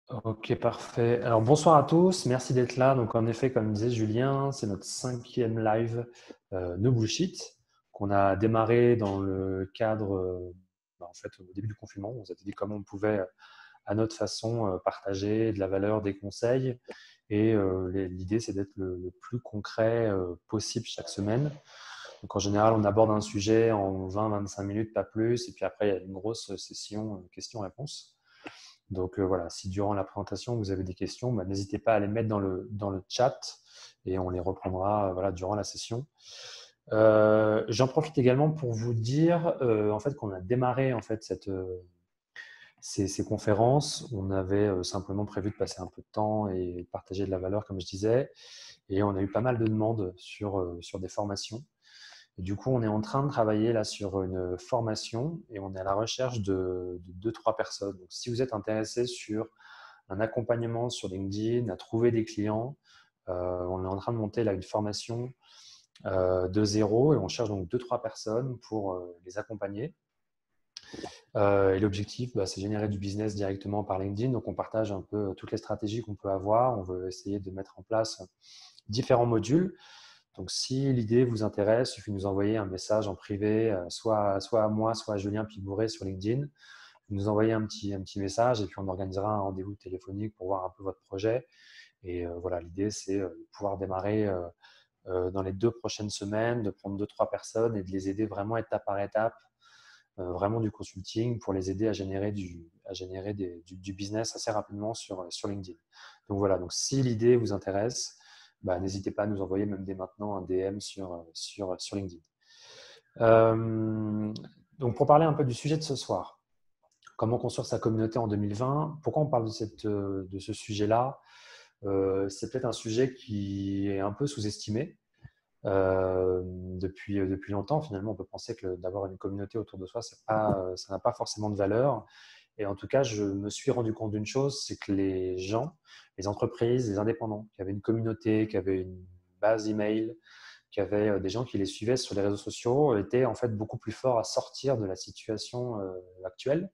Ok, parfait. Alors bonsoir à tous, merci d'être là. Donc en effet, comme disait Julien, c'est notre cinquième live No Bullshit qu'on a démarré dans le cadre, en fait, au début du confinement. On s'était dit comment on pouvait, à notre façon, partager de la valeur, des conseils. Et l'idée, c'est d'être le plus concret possible chaque semaine. Donc en général, on aborde un sujet en 20-25 minutes, pas plus. Et puis après, il y a une grosse session questions-réponses. Donc voilà, si durant la présentation vous avez des questions, bah, n'hésitez pas à les mettre dans le chat et on les reprendra voilà, durant la session. J'en profite également pour vous dire en fait, qu'on a démarré en fait, ces conférences. On avait simplement prévu de passer un peu de temps et de partager de la valeur, comme je disais. Et on a eu pas mal de demandes sur des formations. Et du coup, on est en train de travailler là sur une formation et on est à la recherche de 2-3 personnes. Donc, si vous êtes intéressé sur un accompagnement sur LinkedIn, à trouver des clients, on est en train de monter là une formation de zéro et on cherche donc 2-3 personnes pour les accompagner. Et l'objectif, bah, c'est générer du business directement par LinkedIn. Donc, on partage un peu toutes les stratégies qu'on peut avoir. On veut essayer de mettre en place différents modules. Donc, si l'idée vous intéresse, il suffit de nous envoyer un message en privé, soit à moi, soit à Julien Pigouret sur LinkedIn. Vous nous envoyez un petit message et puis on organisera un rendez-vous téléphonique pour voir un peu votre projet. Et voilà, l'idée, c'est de pouvoir démarrer dans les 2 prochaines semaines, de prendre 2-3 personnes et de les aider vraiment étape par étape, vraiment du consulting pour les aider à générer du business assez rapidement sur LinkedIn. Donc voilà, donc si l'idée vous intéresse, bah, n'hésitez pas à nous envoyer même dès maintenant un DM sur LinkedIn. Euh, donc pour parler un peu du sujet de ce soir, comment construire sa communauté en 2020, pourquoi on parle de ce sujet-là? C'est peut-être un sujet qui est un peu sous-estimé. Depuis longtemps, finalement, on peut penser que d'avoir une communauté autour de soi, ça n'a pas forcément de valeur. Et en tout cas, je me suis rendu compte d'une chose, c'est que les gens, les entreprises, les indépendants, qui avaient une communauté, qui avaient une base email, qui avaient des gens qui les suivaient sur les réseaux sociaux, étaient en fait beaucoup plus forts à sortir de la situation actuelle.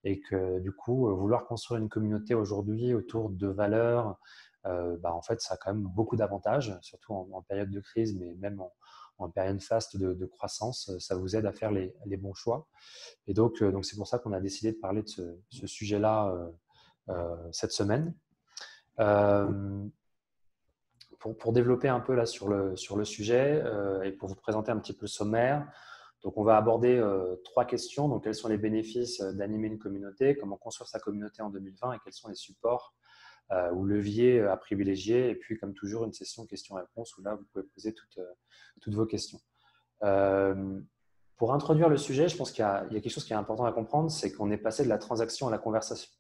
Et que du coup, vouloir construire une communauté aujourd'hui autour de valeurs, bah, en fait, ça a quand même beaucoup d'avantages, surtout en période de crise, mais même en période faste de croissance, ça vous aide à faire les bons choix. Et donc c'est pour ça qu'on a décidé de parler de ce sujet-là cette semaine. Euh, pour développer un peu là sur le sujet et pour vous présenter un petit peu le sommaire, donc on va aborder 3 questions. Donc, quels sont les bénéfices d'animer une communauté, comment construire sa communauté en 2020 et quels sont les supports ou leviers à privilégier. Et puis, comme toujours, une session questions-réponses où là, vous pouvez poser toutes vos questions. Euh, pour introduire le sujet, je pense qu'il y a quelque chose qui est important à comprendre, c'est qu'on est passé de la transaction à la conversation.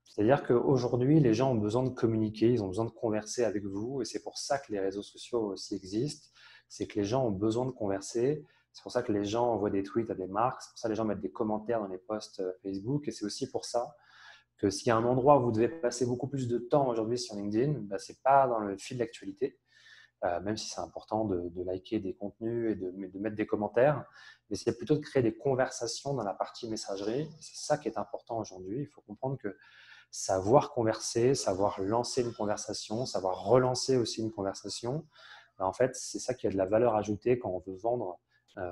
C'est-à-dire qu'aujourd'hui, les gens ont besoin de communiquer, ils ont besoin de converser avec vous, et c'est pour ça que les réseaux sociaux aussi existent. C'est que les gens ont besoin de converser. C'est pour ça que les gens envoient des tweets à des marques. C'est pour ça que les gens mettent des commentaires dans les posts Facebook. Et c'est aussi pour ça que s'il y a un endroit où vous devez passer beaucoup plus de temps aujourd'hui sur LinkedIn, bah, ce n'est pas dans le fil d'actualité, même si c'est important de liker des contenus et de mettre des commentaires. Mais c'est plutôt de créer des conversations dans la partie messagerie. C'est ça qui est important aujourd'hui. Il faut comprendre que savoir converser, savoir lancer une conversation, savoir relancer aussi une conversation, ben, en fait, c'est ça qui a de la valeur ajoutée quand on veut vendre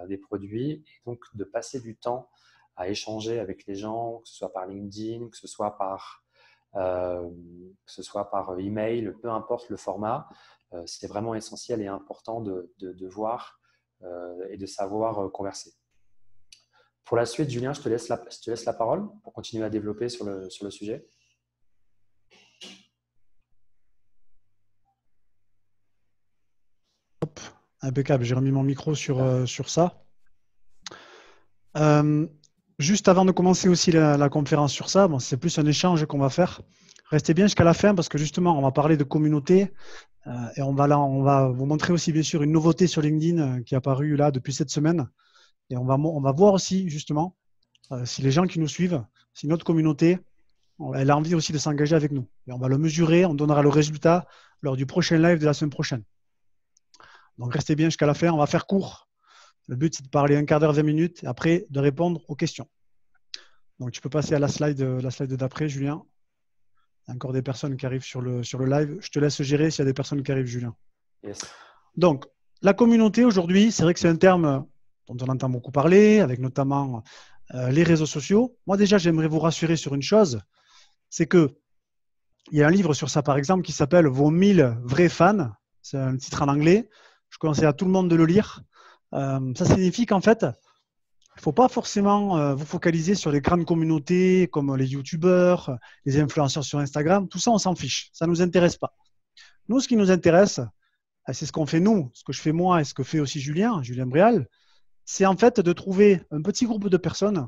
des produits. Et donc, de passer du temps à échanger avec les gens, que ce soit par LinkedIn, que ce soit par email, peu importe le format, c'est vraiment essentiel et important de voir et de savoir converser. Pour la suite, Julien, je te laisse la parole pour continuer à développer sur le sujet. Impeccable, j'ai remis mon micro Super. sur ça. Euh, Juste avant de commencer aussi la conférence sur ça, bon, c'est plus un échange qu'on va faire. Restez bien jusqu'à la fin parce que justement, on va parler de communauté et on va vous montrer aussi bien sûr une nouveauté sur LinkedIn qui est apparue là depuis cette semaine. Et on va voir aussi justement si les gens qui nous suivent, si notre communauté, elle a envie aussi de s'engager avec nous. Et on va le mesurer, on donnera le résultat lors du prochain live de la semaine prochaine. Donc restez bien jusqu'à la fin, on va faire court. Le but, c'est de parler un quart d'heure, 20 minutes, et après de répondre aux questions. Donc, tu peux passer à la slide d'après, Julien. Il y a encore des personnes qui arrivent sur le live. Je te laisse gérer s'il y a des personnes qui arrivent, Julien. Yes. Donc, la communauté aujourd'hui, c'est vrai que c'est un terme dont on entend beaucoup parler, avec notamment les réseaux sociaux. Moi, déjà, j'aimerais vous rassurer sur une chose, c'est que il y a un livre sur ça, par exemple, qui s'appelle Vos 1000 vrais fans. C'est un titre en anglais. Je conseille à tout le monde de le lire. Ça signifie qu'en fait, il ne faut pas forcément vous focaliser sur les grandes communautés comme les youtubeurs, les influenceurs sur Instagram. Tout ça, on s'en fiche. Ça ne nous intéresse pas. Nous, ce qui nous intéresse, c'est ce qu'on fait nous, ce que je fais moi et ce que fait aussi Julien Bréal, c'est en fait de trouver un petit groupe de personnes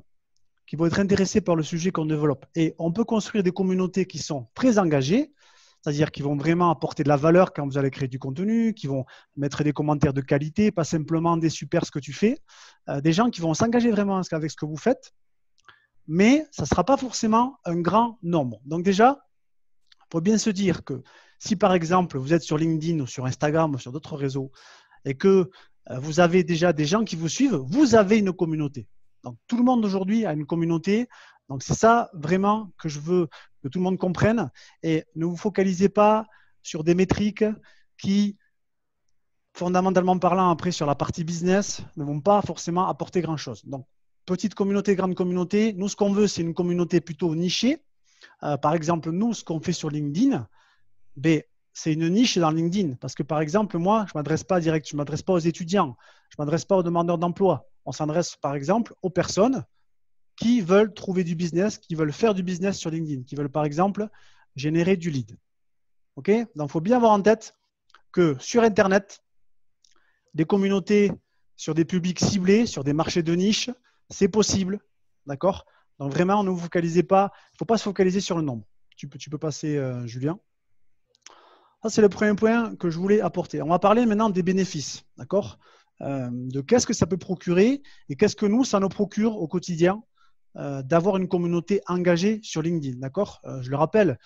qui vont être intéressés par le sujet qu'on développe. Et on peut construire des communautés qui sont très engagées, c'est-à-dire qui vont vraiment apporter de la valeur quand vous allez créer du contenu, qui vont mettre des commentaires de qualité, pas simplement des super ce que tu fais, des gens qui vont s'engager vraiment avec ce que vous faites, mais ça ne sera pas forcément un grand nombre. Donc déjà, il faut bien se dire que si par exemple vous êtes sur LinkedIn ou sur Instagram ou sur d'autres réseaux et que vous avez déjà des gens qui vous suivent, vous avez une communauté. Donc tout le monde aujourd'hui a une communauté. Donc c'est ça vraiment que je veux que tout le monde comprenne. Et ne vous focalisez pas sur des métriques qui, fondamentalement parlant, après sur la partie business, ne vont pas forcément apporter grand-chose. Donc petite communauté, grande communauté. Nous, ce qu'on veut, c'est une communauté plutôt nichée. Par exemple, nous, ce qu'on fait sur LinkedIn, c'est une niche dans LinkedIn. Parce que, par exemple, moi, je ne m'adresse pas direct, je ne m'adresse pas aux étudiants, je ne m'adresse pas aux demandeurs d'emploi. On s'adresse, par exemple, aux personnes qui veulent trouver du business, qui veulent faire du business sur LinkedIn, qui veulent, par exemple, générer du lead. OK ? Donc, il faut bien avoir en tête que sur Internet, des communautés sur des publics ciblés, sur des marchés de niche, c'est possible. D'accord ? Donc, vraiment, ne vous focalisez pas. Il ne faut pas se focaliser sur le nombre. Tu peux passer, Julien. Ça, c'est le premier point que je voulais apporter. On va parler maintenant des bénéfices. D'accord ? De qu'est-ce que ça peut procurer et qu'est-ce que nous, ça nous procure au quotidien d'avoir une communauté engagée sur LinkedIn. D'accord ? Je le rappelle,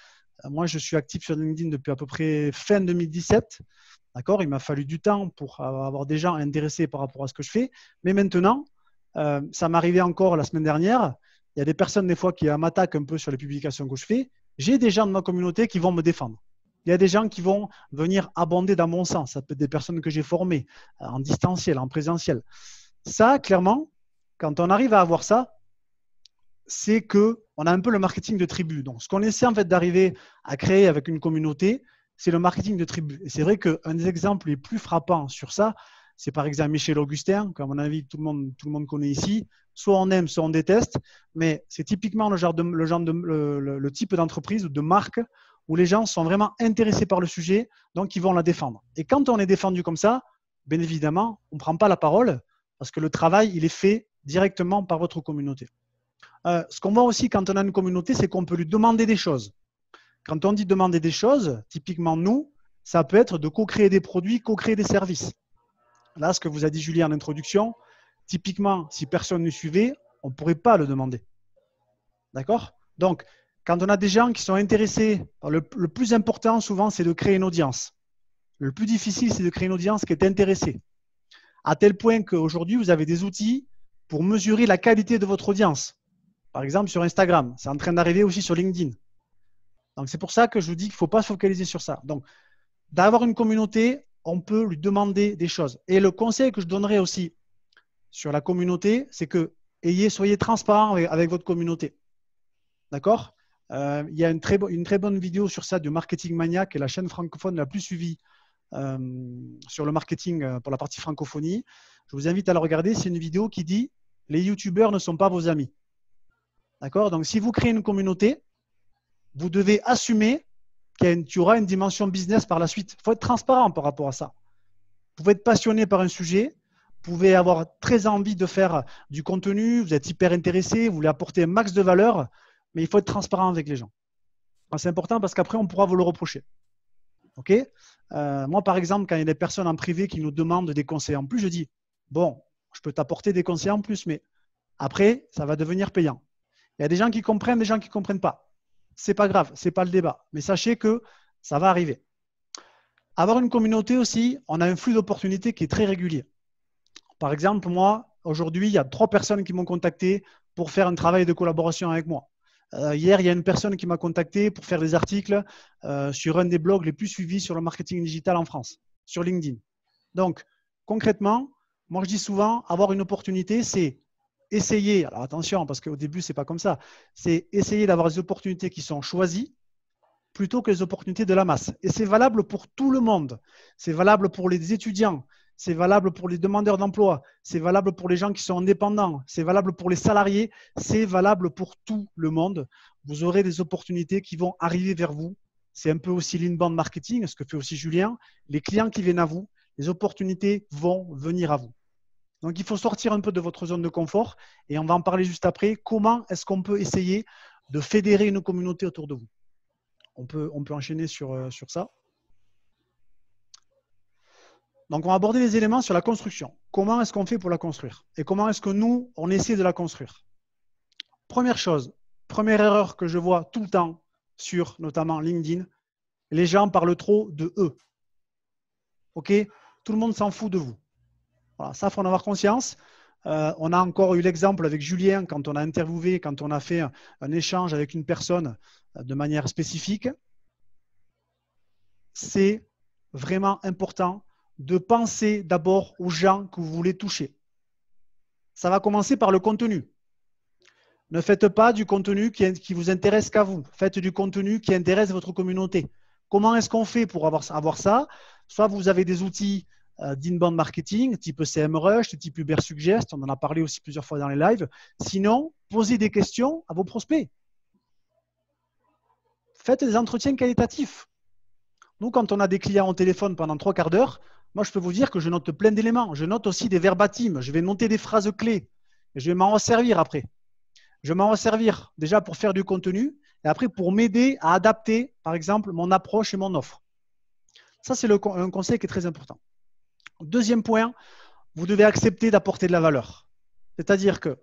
moi, je suis actif sur LinkedIn depuis à peu près fin 2017. D'accord ? Il m'a fallu du temps pour avoir des gens intéressés par rapport à ce que je fais. Mais maintenant, ça m'arrivait encore la semaine dernière. Il y a des personnes, des fois, qui m'attaquent un peu sur les publications que je fais. J'ai des gens de ma communauté qui vont me défendre. Il y a des gens qui vont venir abonder dans mon sens. Ça peut être des personnes que j'ai formées en distanciel, en présentiel. Ça, clairement, quand on arrive à avoir ça, c'est qu'on a un peu le marketing de tribu. Donc, ce qu'on essaie en fait d'arriver à créer avec une communauté, c'est le marketing de tribu. Et c'est vrai qu'un des exemples les plus frappants sur ça, c'est par exemple Michel Augustin, qu'à mon avis, tout le monde connaît ici. Soit on aime, soit on déteste. Mais c'est typiquement le type d'entreprise ou de marque où les gens sont vraiment intéressés par le sujet, donc ils vont la défendre. Et quand on est défendu comme ça, bien évidemment, on ne prend pas la parole parce que le travail, il est fait directement par votre communauté. Ce qu'on voit aussi quand on a une communauté, c'est qu'on peut lui demander des choses. Quand on dit demander des choses, typiquement nous, ça peut être de co-créer des produits, co-créer des services. Là, ce que vous a dit Julien en introduction, typiquement, si personne ne suivait, on ne pourrait pas le demander. D'accord ? Donc, quand on a des gens qui sont intéressés, le plus important souvent, c'est de créer une audience. Le plus difficile, c'est de créer une audience qui est intéressée. À tel point qu'aujourd'hui, vous avez des outils pour mesurer la qualité de votre audience. Par exemple, sur Instagram. C'est en train d'arriver aussi sur LinkedIn. Donc, c'est pour ça que je vous dis qu'il ne faut pas se focaliser sur ça. Donc, d'avoir une communauté, on peut lui demander des choses. Et le conseil que je donnerais aussi sur la communauté, c'est que soyez transparent avec votre communauté. D'accord ? Il y a une très bonne vidéo sur ça de Marketing Mania, qui est la chaîne francophone la plus suivie sur le marketing pour la partie francophonie. Je vous invite à la regarder. C'est une vidéo qui dit « Les youtubeurs ne sont pas vos amis ». D'accord ? Donc, si vous créez une communauté, vous devez assumer qu'il y aura une dimension business par la suite. Il faut être transparent par rapport à ça. Vous pouvez être passionné par un sujet, vous pouvez avoir très envie de faire du contenu, vous êtes hyper intéressé, vous voulez apporter un max de valeur, mais il faut être transparent avec les gens. C'est important parce qu'après, on pourra vous le reprocher. OK ? Moi, par exemple, quand il y a des personnes en privé qui nous demandent des conseils en plus, je dis, bon, je peux t'apporter des conseils en plus, mais après, ça va devenir payant. Il y a des gens qui comprennent, des gens qui ne comprennent pas. Ce n'est pas grave, ce n'est pas le débat. Mais sachez que ça va arriver. Avoir une communauté aussi, on a un flux d'opportunités qui est très régulier. Par exemple, moi, aujourd'hui, il y a 3 personnes qui m'ont contacté pour faire un travail de collaboration avec moi. Hier, il y a une personne qui m'a contacté pour faire des articles sur un des blogs les plus suivis sur le marketing digital en France, sur LinkedIn. Donc, concrètement, moi je dis souvent, avoir une opportunité, c'est essayer, alors attention, parce qu'au début, ce n'est pas comme ça, c'est essayer d'avoir des opportunités qui sont choisies plutôt que les opportunités de la masse. Et c'est valable pour tout le monde. C'est valable pour les étudiants, c'est valable pour les demandeurs d'emploi, c'est valable pour les gens qui sont indépendants, c'est valable pour les salariés, c'est valable pour tout le monde. Vous aurez des opportunités qui vont arriver vers vous. C'est un peu aussi l'inbound marketing, ce que fait aussi Julien. Les clients qui viennent à vous, les opportunités vont venir à vous. Donc, il faut sortir un peu de votre zone de confort et on va en parler juste après. Comment est-ce qu'on peut essayer de fédérer une communauté autour de vous? On peut enchaîner sur ça. Donc, on va aborder les éléments sur la construction. Comment est-ce qu'on fait pour la construire? Et comment est-ce que nous, on essaie de la construire? Première chose, première erreur que je vois tout le temps sur notamment LinkedIn, les gens parlent trop de eux. OK? Tout le monde s'en fout de vous. Voilà, ça, il faut en avoir conscience. On a encore eu l'exemple avec Julien quand on a interviewé, quand on a fait un échange avec une personne de manière spécifique. C'est vraiment important de penser d'abord aux gens que vous voulez toucher. Ça va commencer par le contenu. Ne faites pas du contenu qui vous intéresse qu'à vous. Faites du contenu qui intéresse votre communauté. Comment est-ce qu'on fait pour avoir ça? Soit vous avez des outils d'inbound marketing, type CMrush, type Ubersuggest, on en a parlé aussi plusieurs fois dans les lives. Sinon, posez des questions à vos prospects. Faites des entretiens qualitatifs. Nous, quand on a des clients au téléphone pendant 3 quarts d'heure, moi, je peux vous dire que je note plein d'éléments. Je note aussi des verbatims. Je vais noter des phrases clés. Et je vais m'en resservir après. Je vais m'en resservir déjà pour faire du contenu et après pour m'aider à adapter, par exemple, mon approche et mon offre. Ça, c'est un conseil qui est très important. Deuxième point, vous devez accepter d'apporter de la valeur. C'est-à-dire que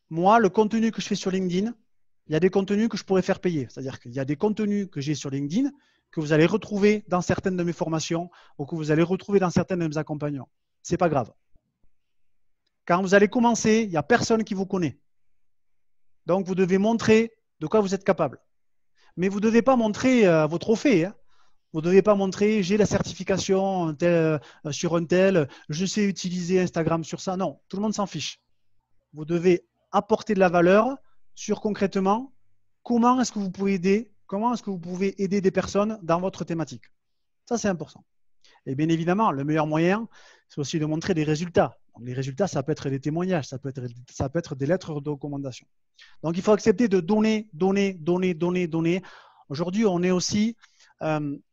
moi, le contenu que je fais sur LinkedIn, il y a des contenus que je pourrais faire payer. C'est-à-dire qu'il y a des contenus que j'ai sur LinkedIn que vous allez retrouver dans certaines de mes formations ou que vous allez retrouver dans certaines de mes accompagnements. Ce n'est pas grave. Quand vous allez commencer, il n'y a personne qui vous connaît. Donc, vous devez montrer de quoi vous êtes capable. Mais vous ne devez pas montrer vos trophées. Hein. Vous ne devez pas montrer j'ai la certification sur un tel, je sais utiliser Instagram sur ça. Non, tout le monde s'en fiche. Vous devez apporter de la valeur sur concrètement comment est-ce que vous pouvez aider des personnes dans votre thématique. Ça, c'est important. Et bien évidemment, le meilleur moyen, c'est aussi de montrer des résultats. Donc, les résultats, ça peut être des témoignages, ça peut être des lettres de recommandation. Donc, il faut accepter de donner. Aujourd'hui, on est aussi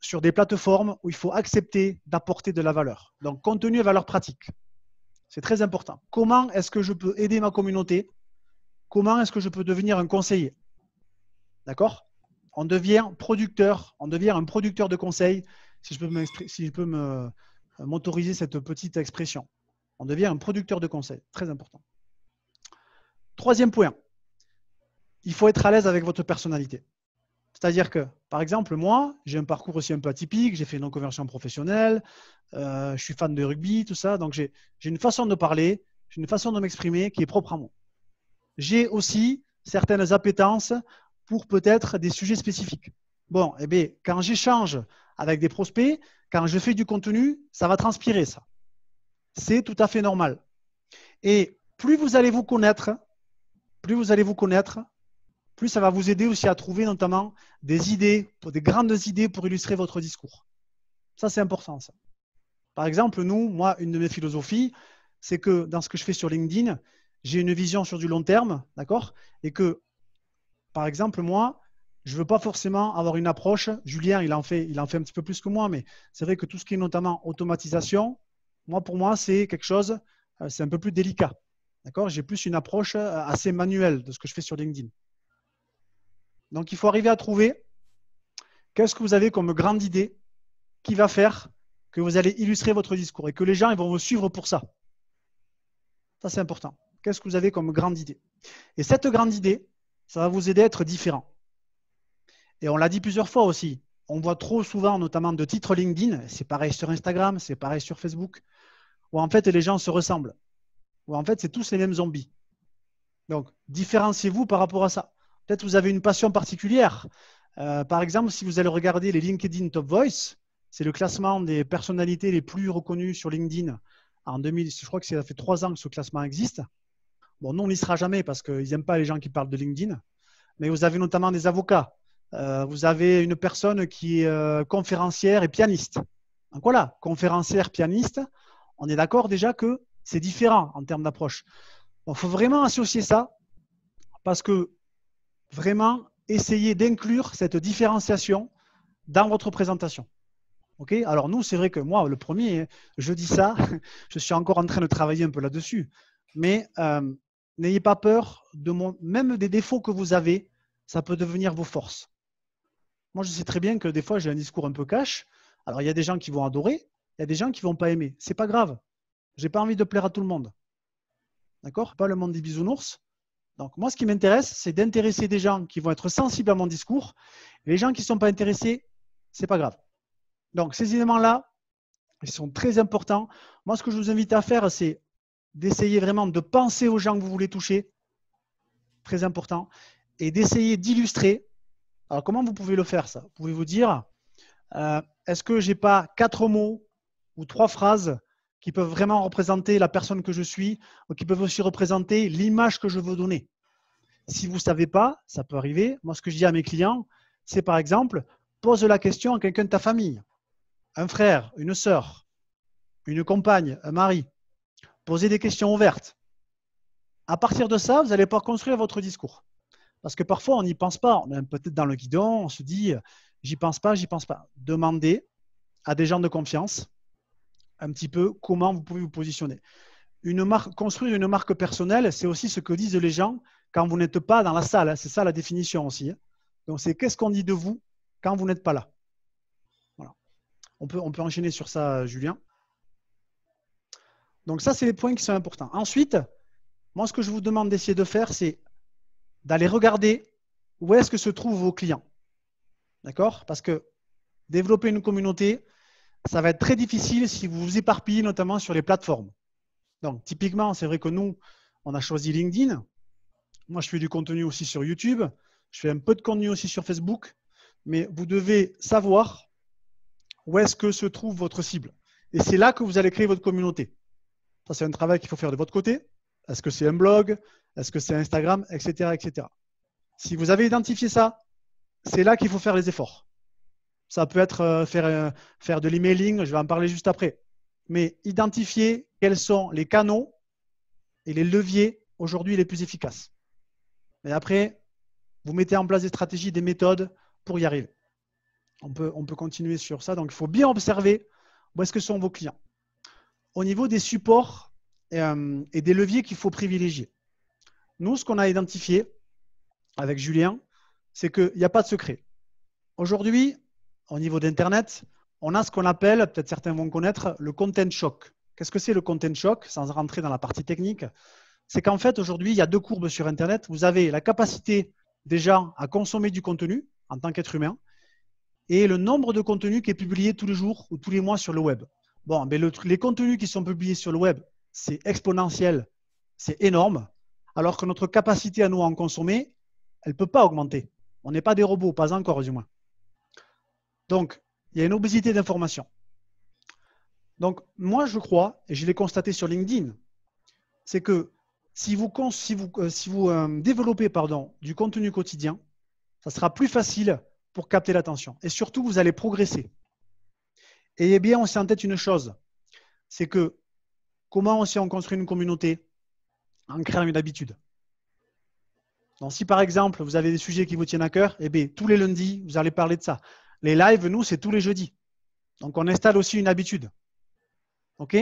sur des plateformes où il faut accepter d'apporter de la valeur. Donc, contenu et valeur pratique. C'est très important. Comment est-ce que je peux aider ma communauté? Comment est-ce que je peux devenir un conseiller? D'accord? On devient un producteur de conseils, si je peux m'autoriser cette petite expression. On devient un producteur de conseils. Très important. Troisième point, il faut être à l'aise avec votre personnalité. C'est-à-dire que, par exemple, moi, j'ai un parcours aussi un peu atypique, j'ai fait une reconversion professionnelle, je suis fan de rugby, tout ça, donc j'ai une façon de parler, j'ai une façon de m'exprimer qui est propre à moi. J'ai aussi certaines appétences pour peut-être des sujets spécifiques. Bon, eh bien, quand j'échange avec des prospects, quand je fais du contenu, ça va transpirer, ça. C'est tout à fait normal. Et plus vous allez vous connaître, plus ça va vous aider aussi à trouver notamment des idées, des grandes idées pour illustrer votre discours. Ça, c'est important, ça. Par exemple, moi, une de mes philosophies, c'est que dans ce que je fais sur LinkedIn, j'ai une vision sur du long terme, d'accord? Et que, par exemple, moi, je ne veux pas forcément avoir une approche. Julien, il en fait un petit peu plus que moi, mais c'est vrai que tout ce qui est notamment automatisation, pour moi, c'est quelque chose, c'est un peu plus délicat. D'accord? J'ai plus une approche assez manuelle de ce que je fais sur LinkedIn. Donc, il faut arriver à trouver qu'est-ce que vous avez comme grande idée qui va faire que vous allez illustrer votre discours et que les gens ils vont vous suivre pour ça. Ça, c'est important. Qu'est-ce que vous avez comme grande idée? Et cette grande idée, ça va vous aider à être différent. Et on l'a dit plusieurs fois aussi. On voit trop souvent, notamment de titres LinkedIn, c'est pareil sur Instagram, c'est pareil sur Facebook, où en fait les gens se ressemblent, où en fait c'est tous les mêmes zombies. Donc, différenciez-vous par rapport à ça. Peut-être vous avez une passion particulière. Par exemple, si vous allez regarder les LinkedIn Top Voice, c'est le classement des personnalités les plus reconnues sur LinkedIn. En 2000, je crois que ça fait 3 ans que ce classement existe. Bon, nous, on n'y sera jamais parce qu'ils n'aiment pas les gens qui parlent de LinkedIn. Mais vous avez notamment des avocats. Vous avez une personne qui est conférencière et pianiste. Donc voilà, conférencière, pianiste, on est d'accord déjà que c'est différent en termes d'approche. Donc il faut vraiment associer ça parce que vraiment essayer d'inclure cette différenciation dans votre présentation. Ok. Alors nous, c'est vrai que moi, le premier, je dis ça, je suis encore en train de travailler un peu là-dessus, mais n'ayez pas peur même des défauts que vous avez, ça peut devenir vos forces. Moi, je sais très bien que des fois, j'ai un discours un peu cash. Alors, il y a des gens qui vont adorer, il y a des gens qui ne vont pas aimer. C'est pas grave. Je n'ai pas envie de plaire à tout le monde. D'accord? Pas le monde des bisounours. Donc, moi, ce qui m'intéresse, c'est d'intéresser des gens qui vont être sensibles à mon discours. Et les gens qui ne sont pas intéressés, ce n'est pas grave. Donc, ces éléments-là, ils sont très importants. Moi, ce que je vous invite à faire, c'est d'essayer vraiment de penser aux gens que vous voulez toucher. Très important. Et d'essayer d'illustrer. Alors, comment vous pouvez le faire, ça? Vous pouvez vous dire, est-ce que je n'ai pas 4 mots ou 3 phrases qui peuvent vraiment représenter la personne que je suis ou qui peuvent aussi représenter l'image que je veux donner? Si vous ne savez pas, ça peut arriver. Moi, ce que je dis à mes clients, c'est par exemple, pose la question à quelqu'un de ta famille, un frère, une sœur, une compagne, un mari. Posez des questions ouvertes. À partir de ça, vous allez pouvoir construire votre discours. Parce que parfois, on n'y pense pas. On est peut-être dans le guidon, on se dit, j'y pense pas, j'y pense pas. Demandez à des gens de confiance un petit peu comment vous pouvez vous positionner. Construire une marque personnelle, c'est aussi ce que disent les gens quand vous n'êtes pas dans la salle. C'est ça la définition aussi. Donc, c'est qu'est-ce qu'on dit de vous quand vous n'êtes pas là. Voilà. On peut enchaîner sur ça, Julien. Donc, ça, c'est les points qui sont importants. Ensuite, moi, ce que je vous demande d'essayer de faire, c'est d'aller regarder où est-ce que se trouvent vos clients. D'accord? Parce que développer une communauté, ça va être très difficile si vous vous éparpillez notamment sur les plateformes. Donc, typiquement, c'est vrai que nous, on a choisi LinkedIn. Moi, je fais du contenu aussi sur YouTube. Je fais un peu de contenu aussi sur Facebook. Mais vous devez savoir où est-ce que se trouve votre cible. Et c'est là que vous allez créer votre communauté. Ça, c'est un travail qu'il faut faire de votre côté. Est-ce que c'est un blog? Est-ce que c'est Instagram? Etc., etc. Si vous avez identifié ça, c'est là qu'il faut faire les efforts. Ça peut être faire de l'emailing, je vais en parler juste après. Mais identifier quels sont les canaux et les leviers aujourd'hui les plus efficaces. Et après, vous mettez en place des stratégies, des méthodes pour y arriver. On peut continuer sur ça. Donc, il faut bien observer où est-ce que sont vos clients. Au niveau des supports et des leviers qu'il faut privilégier. Nous, ce qu'on a identifié avec Julien, c'est qu'il n'y a pas de secret. Aujourd'hui, au niveau d'Internet, on a ce qu'on appelle, peut-être certains vont connaître, le content shock. Qu'est-ce que c'est le content shock? Sans rentrer dans la partie technique, c'est qu'en fait, aujourd'hui, il y a 2 courbes sur Internet. Vous avez la capacité des gens à consommer du contenu en tant qu'être humain et le nombre de contenus qui est publié tous les jours ou tous les mois sur le web. Bon, mais les contenus qui sont publiés sur le web, c'est exponentiel, c'est énorme, alors que notre capacité à nous en consommer, elle ne peut pas augmenter. On n'est pas des robots, pas encore du moins. Donc, il y a une obésité d'information. Donc, moi, je crois, et je l'ai constaté sur LinkedIn, c'est que si vous développez du contenu quotidien, ça sera plus facile pour capter l'attention. Et surtout, vous allez progresser. Et bien, on sait en tête une chose, c'est que comment aussi on construit une communauté? En créant une habitude. Donc, si par exemple, vous avez des sujets qui vous tiennent à cœur, eh bien, tous les lundis, vous allez parler de ça. Les lives, nous, c'est tous les jeudis. Donc, on installe aussi une habitude. OK?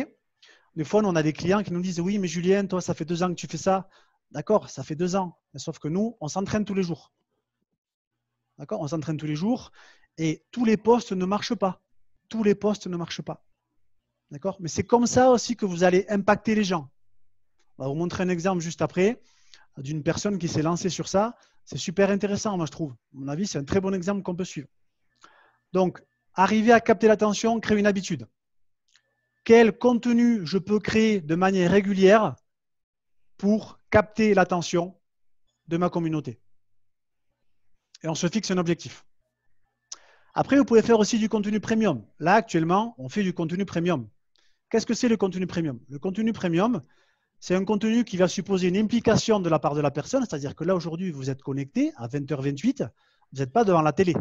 Des fois, on a des clients qui nous disent « Oui, mais Julien, toi, ça fait 2 ans que tu fais ça. » D'accord, ça fait 2 ans. Mais sauf que nous, on s'entraîne tous les jours. D'accord? On s'entraîne tous les jours et tous les posts ne marchent pas. Tous les posts ne marchent pas. D'accord? Mais c'est comme ça aussi que vous allez impacter les gens. On va vous montrer un exemple juste après d'une personne qui s'est lancée sur ça. C'est super intéressant, moi, je trouve. À mon avis, c'est un très bon exemple qu'on peut suivre. Donc, arriver à capter l'attention, créer une habitude. Quel contenu je peux créer de manière régulière pour capter l'attention de ma communauté? Et on se fixe un objectif. Après, vous pouvez faire aussi du contenu premium. Là, actuellement, on fait du contenu premium. Qu'est-ce que c'est le contenu premium? Le contenu premium, c'est un contenu qui va supposer une implication de la part de la personne. C'est-à-dire que là, aujourd'hui, vous êtes connecté à 20h28. Vous n'êtes pas devant la télé.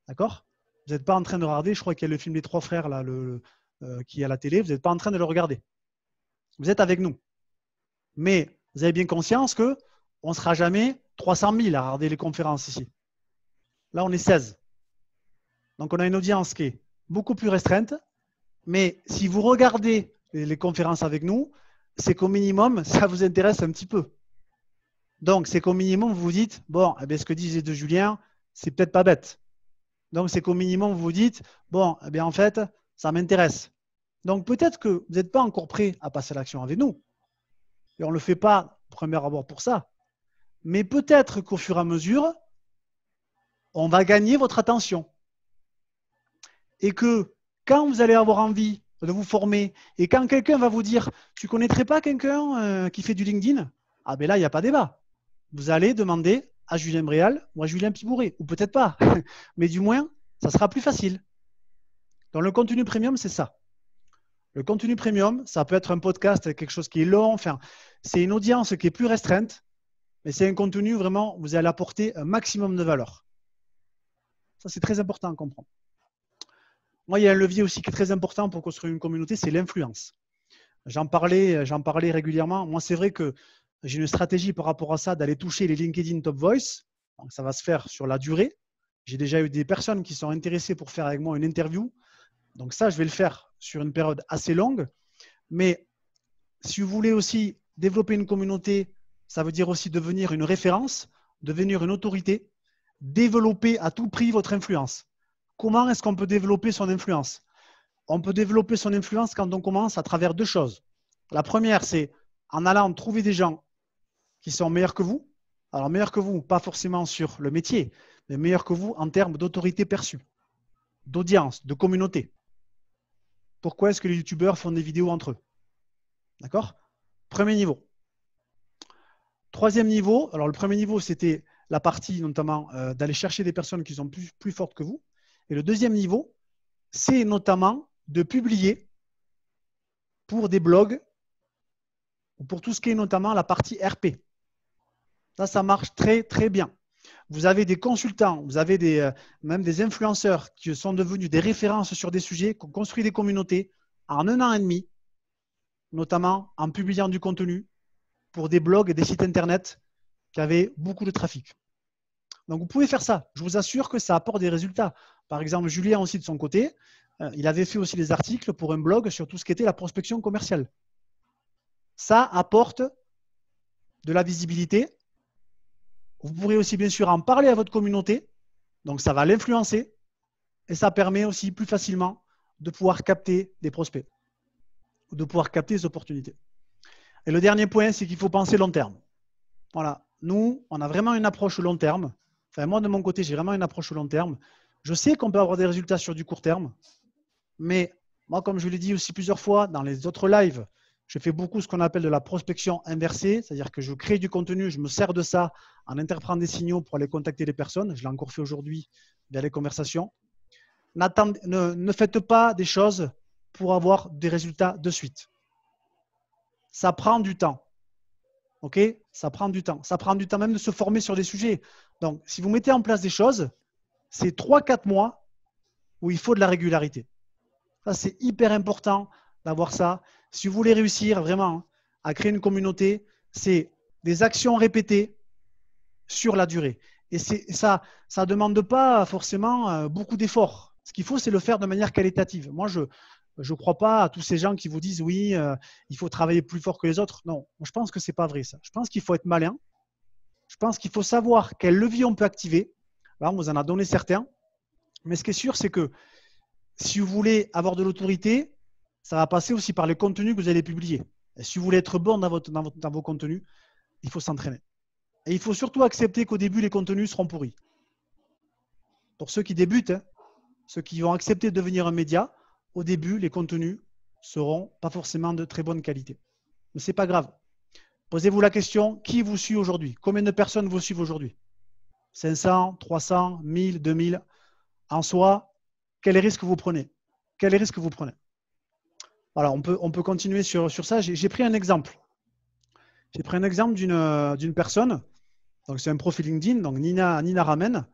D'accord? Vous n'êtes pas en train de regarder, je crois qu'il y a le film Les Trois Frères là, qui est à la télé. Vous n'êtes pas en train de le regarder. Vous êtes avec nous. Mais vous avez bien conscience qu'on ne sera jamais 300 000 à regarder les conférences ici. Là, on est 16. Donc, on a une audience qui est beaucoup plus restreinte. Mais si vous regardez les conférences avec nous, c'est qu'au minimum, ça vous intéresse un petit peu. Donc, c'est qu'au minimum, vous vous dites, bon, eh bien, ce que disait de Julien, c'est peut-être pas bête. Donc, c'est qu'au minimum, vous vous dites, bon, eh bien, en fait, ça m'intéresse. Donc, peut-être que vous n'êtes pas encore prêt à passer à l'action avec nous. Et on ne le fait pas au premier abord pour ça. Mais peut-être qu'au fur et à mesure, on va gagner votre attention. Et que quand vous allez avoir envie de vous former et quand quelqu'un va vous dire « Tu ne connaîtrais pas quelqu'un qui fait du LinkedIn ?» Ah ben là, il n'y a pas débat. Vous allez demander à Julien Bréal ou à Julien Pibouré, ou peut-être pas, mais du moins, ça sera plus facile. Donc le contenu premium, c'est ça. Le contenu premium, ça peut être un podcast avec quelque chose qui est long, enfin, c'est une audience qui est plus restreinte, mais c'est un contenu vraiment, vous allez apporter un maximum de valeur. Ça, c'est très important à comprendre. Moi, il y a un levier aussi qui est très important pour construire une communauté, c'est l'influence. J'en parlais régulièrement. Moi, c'est vrai que j'ai une stratégie par rapport à ça d'aller toucher les LinkedIn Top Voice. Donc, ça va se faire sur la durée. J'ai déjà eu des personnes qui sont intéressées pour faire avec moi une interview. Donc ça, je vais le faire sur une période assez longue. Mais si vous voulez aussi développer une communauté, ça veut dire aussi devenir une référence, devenir une autorité, développer à tout prix votre influence. Comment est-ce qu'on peut développer son influence? On peut développer son influence quand on commence à travers deux choses. La première, c'est en allant trouver des gens qui sont meilleurs que vous. Alors, meilleurs que vous, pas forcément sur le métier, mais meilleurs que vous en termes d'autorité perçue, d'audience, de communauté. Pourquoi est-ce que les youtubeurs font des vidéos entre eux? D'accord? Premier niveau. Troisième niveau, alors le premier niveau, c'était la partie notamment d'aller chercher des personnes qui sont plus fortes que vous. Et le deuxième niveau, c'est notamment de publier pour des blogs ou pour tout ce qui est notamment la partie RP. Ça marche très, très bien. Vous avez des consultants, vous avez même des influenceurs qui sont devenus des références sur des sujets, qui ont construit des communautés en 1 an et demi, notamment en publiant du contenu pour des blogs et des sites internet qui avaient beaucoup de trafic. Donc, vous pouvez faire ça. Je vous assure que ça apporte des résultats. Par exemple, Julien aussi de son côté, il avait fait aussi des articles pour un blog sur tout ce qui était la prospection commerciale. Ça apporte de la visibilité. Vous pourrez aussi bien sûr en parler à votre communauté. Donc, ça va l'influencer. Et ça permet aussi plus facilement de pouvoir capter des prospects ou de pouvoir capter des opportunités. Et le dernier point, c'est qu'il faut penser long terme. Voilà. Nous, on a vraiment une approche long terme. Enfin, moi, de mon côté, j'ai vraiment une approche long terme. Je sais qu'on peut avoir des résultats sur du court terme. Mais moi, comme je l'ai dit aussi plusieurs fois dans les autres lives, je fais beaucoup ce qu'on appelle de la prospection inversée. C'est-à-dire que je crée du contenu, je me sers de ça en interprétant des signaux pour aller contacter les personnes. Je l'ai encore fait aujourd'hui via les conversations. Ne faites pas des choses pour avoir des résultats de suite. Ça prend du temps. OK? Ça prend du temps. Ça prend du temps même de se former sur des sujets. Donc, si vous mettez en place des choses, c'est 3-4 mois où il faut de la régularité. Ça, c'est hyper important d'avoir ça. Si vous voulez réussir vraiment à créer une communauté, c'est des actions répétées sur la durée. Et ça ne demande pas forcément beaucoup d'efforts. Ce qu'il faut, c'est le faire de manière qualitative. Moi, je ne crois pas à tous ces gens qui vous disent oui, il faut travailler plus fort que les autres. Non, je pense que ce n'est pas vrai ça. Je pense qu'il faut être malin. Je pense qu'il faut savoir quel levier on peut activer. Là, on vous en a donné certains. Mais ce qui est sûr, c'est que si vous voulez avoir de l'autorité, ça va passer aussi par les contenus que vous allez publier. Et si vous voulez être bon dans vos contenus, il faut s'entraîner. Et il faut surtout accepter qu'au début, les contenus seront pourris. Pour ceux qui débutent, ceux qui vont accepter de devenir un média, au début, les contenus seront pas forcément de très bonne qualité. Mais ce n'est pas grave. Posez-vous la question, qui vous suit aujourd'hui? Combien de personnes vous suivent aujourd'hui? 500, 300, 1000, 2000. En soi, quel risque vous prenez? Quel risque vous prenez? Voilà, on peut continuer sur ça. J'ai pris un exemple. J'ai pris un exemple d'une personne. Donc, c'est un profil LinkedIn, donc Nina Ramen.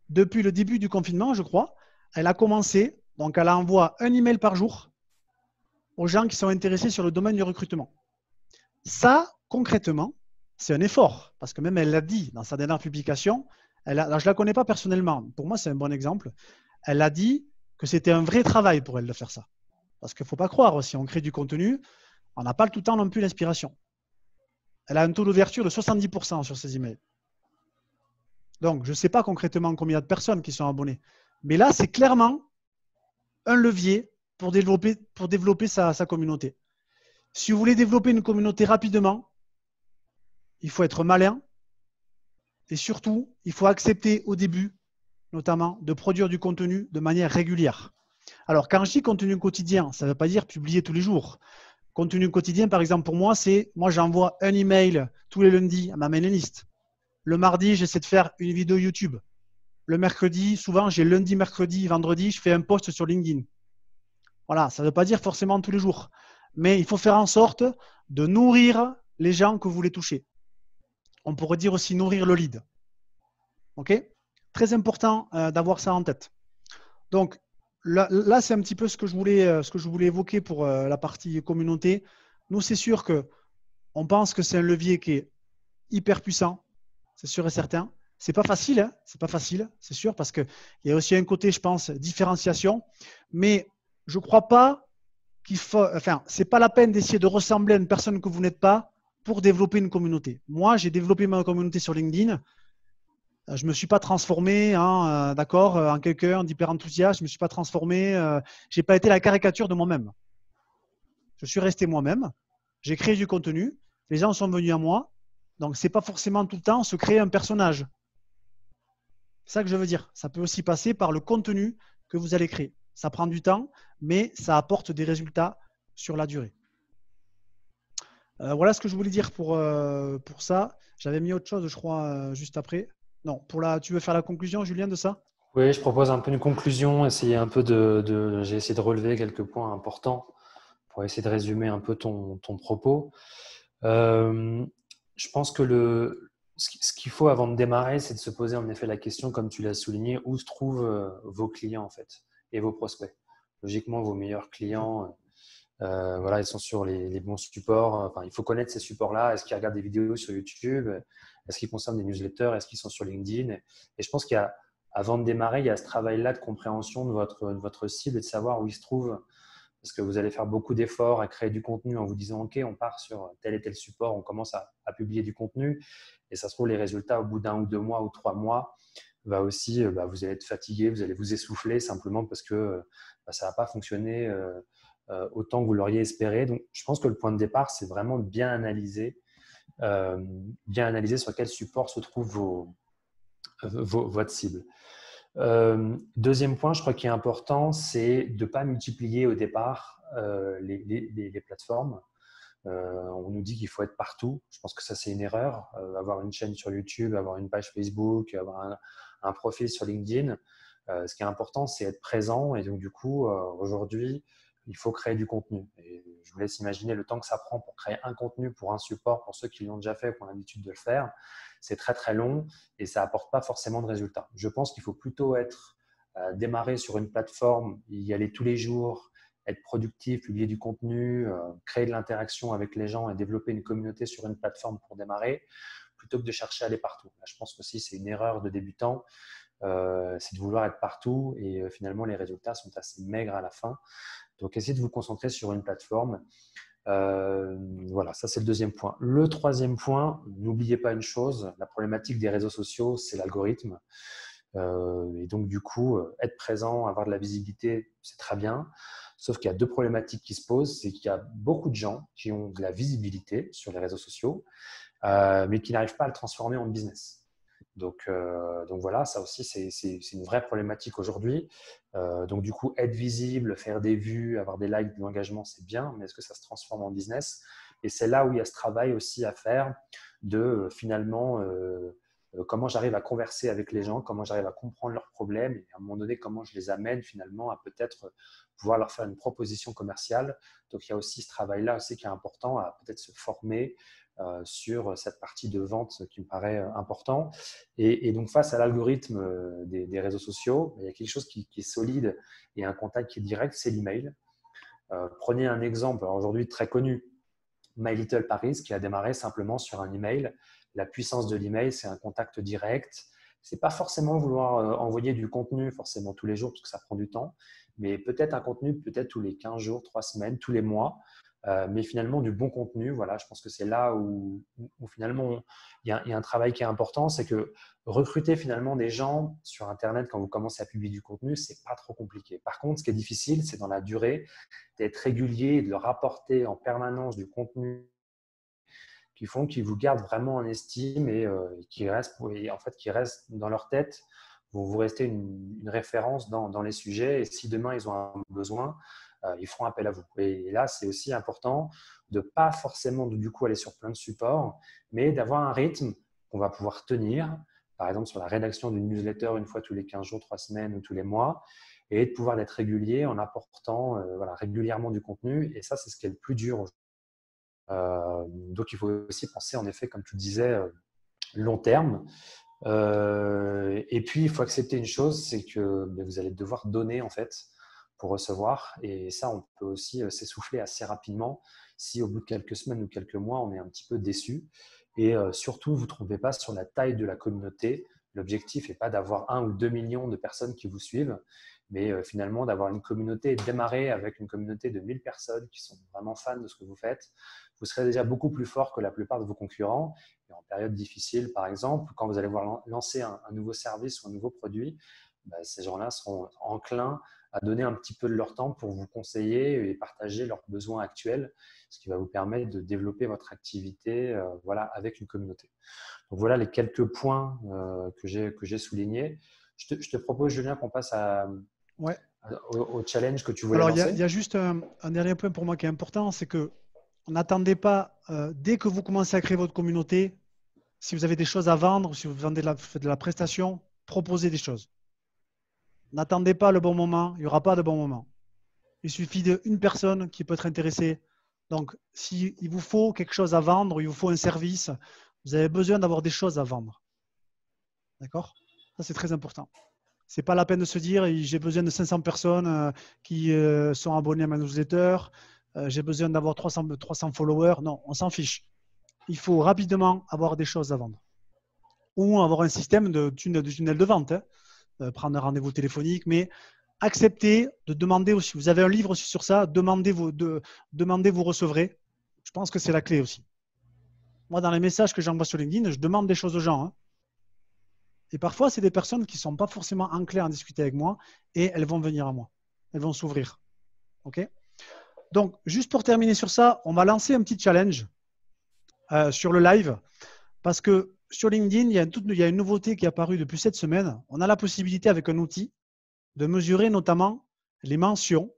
Depuis le début du confinement, je crois, elle a commencé, donc elle envoie un email par jour aux gens qui sont intéressés sur le domaine du recrutement. Ça, concrètement, c'est un effort, parce que même elle l'a dit dans sa dernière publication, alors je ne la connais pas personnellement, pour moi c'est un bon exemple, elle a dit que c'était un vrai travail pour elle de faire ça. Parce qu'il ne faut pas croire, si on crée du contenu, on n'a pas tout le temps non plus l'inspiration. Elle a un taux d'ouverture de 70% sur ses emails. Donc, je ne sais pas concrètement combien de personnes qui sont abonnées. Mais là, c'est clairement un levier pour développer sa communauté. Si vous voulez développer une communauté rapidement, il faut être malin et surtout, il faut accepter au début, notamment, de produire du contenu de manière régulière. Alors, quand je dis contenu quotidien, ça ne veut pas dire publier tous les jours. Contenu quotidien, par exemple, pour moi, c'est moi, j'envoie un email tous les lundis à ma mailing list. Le mardi, j'essaie de faire une vidéo YouTube. Le mercredi, souvent, j'ai lundi, mercredi, vendredi, je fais un post sur LinkedIn. Voilà, ça ne veut pas dire forcément tous les jours. Mais il faut faire en sorte de nourrir les gens que vous voulez toucher. On pourrait dire aussi nourrir le lead. OK? Très important d'avoir ça en tête. Donc, là c'est un petit peu ce que je voulais évoquer pour la partie communauté. Nous, c'est sûr qu'on pense que c'est un levier qui est hyper puissant, c'est sûr et certain. C'est pas facile, hein, c'est pas facile, c'est sûr, parce qu'il y a aussi un côté, je pense, différenciation. Mais je ne crois pas qu'il faut. Enfin, c'est pas la peine d'essayer de ressembler à une personne que vous n'êtes pas pour développer une communauté. Moi, j'ai développé ma communauté sur LinkedIn. Je ne me suis pas transformé en quelqu'un d'hyper enthousiaste. Je ne me suis pas transformé. Je n'ai pas été la caricature de moi-même. Je suis resté moi-même. J'ai créé du contenu. Les gens sont venus à moi. Donc, ce n'est pas forcément tout le temps se créer un personnage. C'est ça que je veux dire. Ça peut aussi passer par le contenu que vous allez créer. Ça prend du temps, mais ça apporte des résultats sur la durée. Voilà ce que je voulais dire pour ça. J'avais mis autre chose, je crois, juste après. Non, tu veux faire la conclusion, Julien, de ça? Oui, je propose un peu une conclusion, essayer un peu j'ai essayé de relever quelques points importants pour essayer de résumer un peu ton propos. Je pense que ce qu'il faut avant de démarrer, c'est de se poser en effet la question, comme tu l'as souligné, où se trouvent vos clients en fait et vos prospects. Logiquement, vos meilleurs clients, voilà, ils sont sur les bons supports. Enfin, il faut connaître ces supports-là. Est-ce qu'ils regardent des vidéos sur YouTube? Est-ce qu'ils consomment des newsletters? Est-ce qu'ils sont sur LinkedIn? Et je pense avant de démarrer, il y a ce travail-là de compréhension de votre cible et de savoir où il se trouve. Parce que vous allez faire beaucoup d'efforts à créer du contenu en vous disant OK, on part sur tel et tel support, on commence à publier du contenu. Et ça se trouve, les résultats au bout d'1 ou 2 mois ou 3 mois, vous allez être fatigué, vous allez vous essouffler simplement parce que ça ne va pas fonctionner autant que vous l'auriez espéré. Donc, je pense que le point de départ, c'est vraiment de bien analyser sur quel support se trouve votre cible. Deuxième point, je crois qu'il est important, c'est de ne pas multiplier au départ les plateformes. On nous dit qu'il faut être partout. Je pense que ça, c'est une erreur. Avoir une chaîne sur YouTube, avoir une page Facebook, avoir un profil sur LinkedIn. Ce qui est important, c'est être présent. Et donc, du coup, aujourd'hui, il faut créer du contenu. Et je vous laisse imaginer le temps que ça prend pour créer un contenu pour un support, pour ceux qui l'ont déjà fait, qui ont l'habitude de le faire. C'est très, très long et ça n'apporte pas forcément de résultats. Je pense qu'il faut plutôt démarrer sur une plateforme, y aller tous les jours, être productif, publier du contenu, créer de l'interaction avec les gens et développer une communauté sur une plateforme pour démarrer, plutôt que de chercher à aller partout. Là, je pense aussi c'est une erreur de débutant, c'est de vouloir être partout et finalement les résultats sont assez maigres à la fin. Donc, essayez de vous concentrer sur une plateforme. Voilà, ça c'est le deuxième point. Le troisième point, n'oubliez pas une chose, la problématique des réseaux sociaux, c'est l'algorithme. Et donc, du coup, être présent, avoir de la visibilité, c'est très bien. Sauf qu'il y a deux problématiques qui se posent. C'est qu'il y a beaucoup de gens qui ont de la visibilité sur les réseaux sociaux, mais qui n'arrivent pas à le transformer en business. Donc voilà, ça aussi, c'est une vraie problématique aujourd'hui. Donc, du coup, être visible, faire des vues, avoir des likes, de l'engagement, c'est bien, mais est-ce que ça se transforme en business? Et c'est là où il y a ce travail aussi à faire de finalement comment j'arrive à converser avec les gens, comment j'arrive à comprendre leurs problèmes et à un moment donné, comment je les amène finalement à peut-être pouvoir leur faire une proposition commerciale. Donc, il y a aussi ce travail-là aussi qui est important, à peut-être se former sur cette partie de vente qui me paraît important. Et donc, face à l'algorithme des réseaux sociaux, il y a quelque chose qui est solide et un contact qui est direct, c'est l'email. Prenez un exemple aujourd'hui très connu, My Little Paris, qui a démarré simplement sur un email. La puissance de l'email, c'est un contact direct. Ce n'est pas forcément vouloir envoyer du contenu forcément tous les jours, parce que ça prend du temps, mais peut-être un contenu peut-être tous les 15 jours, 3 semaines, tous les mois, mais finalement du bon contenu. Voilà, je pense que c'est là où finalement il y a un travail qui est important, c'est que recruter finalement des gens sur Internet quand vous commencez à publier du contenu, c'est pas trop compliqué. Par contre, ce qui est difficile, c'est dans la durée d'être régulier et de leur apporter en permanence du contenu qui font qu'ils vous gardent vraiment en estime et qui restent dans leur tête. Vous restez une référence dans les sujets et si demain ils ont un besoin, ils feront appel à vous. Et là, c'est aussi important de ne pas forcément du coup aller sur plein de supports, mais d'avoir un rythme qu'on va pouvoir tenir, par exemple sur la rédaction d'une newsletter une fois tous les 15 jours, 3 semaines ou tous les mois, et de pouvoir être régulier en apportant régulièrement du contenu. Et ça, c'est ce qui est le plus dur. Donc, il faut aussi penser, en effet, comme tu le disais, long terme. Et puis, il faut accepter une chose, c'est que vous allez devoir donner, en fait, pour recevoir. Et ça, on peut aussi s'essouffler assez rapidement si, au bout de quelques semaines ou quelques mois, on est un petit peu déçu. Et surtout, ne vous trompez pas sur la taille de la communauté. L'objectif n'est pas d'avoir 1 ou 2 millions de personnes qui vous suivent, mais finalement d'avoir une communauté et de démarrer avec une communauté de 1000 personnes qui sont vraiment fans de ce que vous faites. Vous serez déjà beaucoup plus fort que la plupart de vos concurrents. Et en période difficile, par exemple, quand vous allez voir lancer un nouveau service ou un nouveau produit, ces gens-là seront enclins à donner un petit peu de leur temps pour vous conseiller et partager leurs besoins actuels, ce qui va vous permettre de développer votre activité avec une communauté. Donc voilà les quelques points que j'ai soulignés. Je te propose, Julien, qu'on passe au challenge que tu voulais lancer. Alors, il y a juste un dernier point pour moi qui est important, c'est que n'attendez pas, dès que vous commencez à créer votre communauté, si vous avez des choses à vendre, si vous faites de la prestation, proposez des choses. N'attendez pas le bon moment, il n'y aura pas de bon moment. Il suffit d'une personne qui peut être intéressée. Donc, s'il vous faut quelque chose à vendre, il vous faut un service, vous avez besoin d'avoir des choses à vendre. D'accord? Ça, c'est très important. Ce n'est pas la peine de se dire j'ai besoin de 500 personnes qui sont abonnées à ma newsletter, j'ai besoin d'avoir 300 followers. Non, on s'en fiche. Il faut rapidement avoir des choses à vendre. Ou avoir un système de tunnel de vente. Prendre un rendez-vous téléphonique, mais acceptez de demander aussi. Vous avez un livre aussi sur ça, demandez, vous recevrez. Je pense que c'est la clé aussi. Moi, dans les messages que j'envoie sur LinkedIn, je demande des choses aux gens. Et parfois, c'est des personnes qui ne sont pas forcément enclins à discuter avec moi et elles vont venir à moi. Elles vont s'ouvrir. OK? Donc, juste pour terminer sur ça, on va lancer un petit challenge sur le live parce que sur LinkedIn, il y a une nouveauté qui est apparue depuis cette semaine. On a la possibilité avec un outil de mesurer notamment les mentions,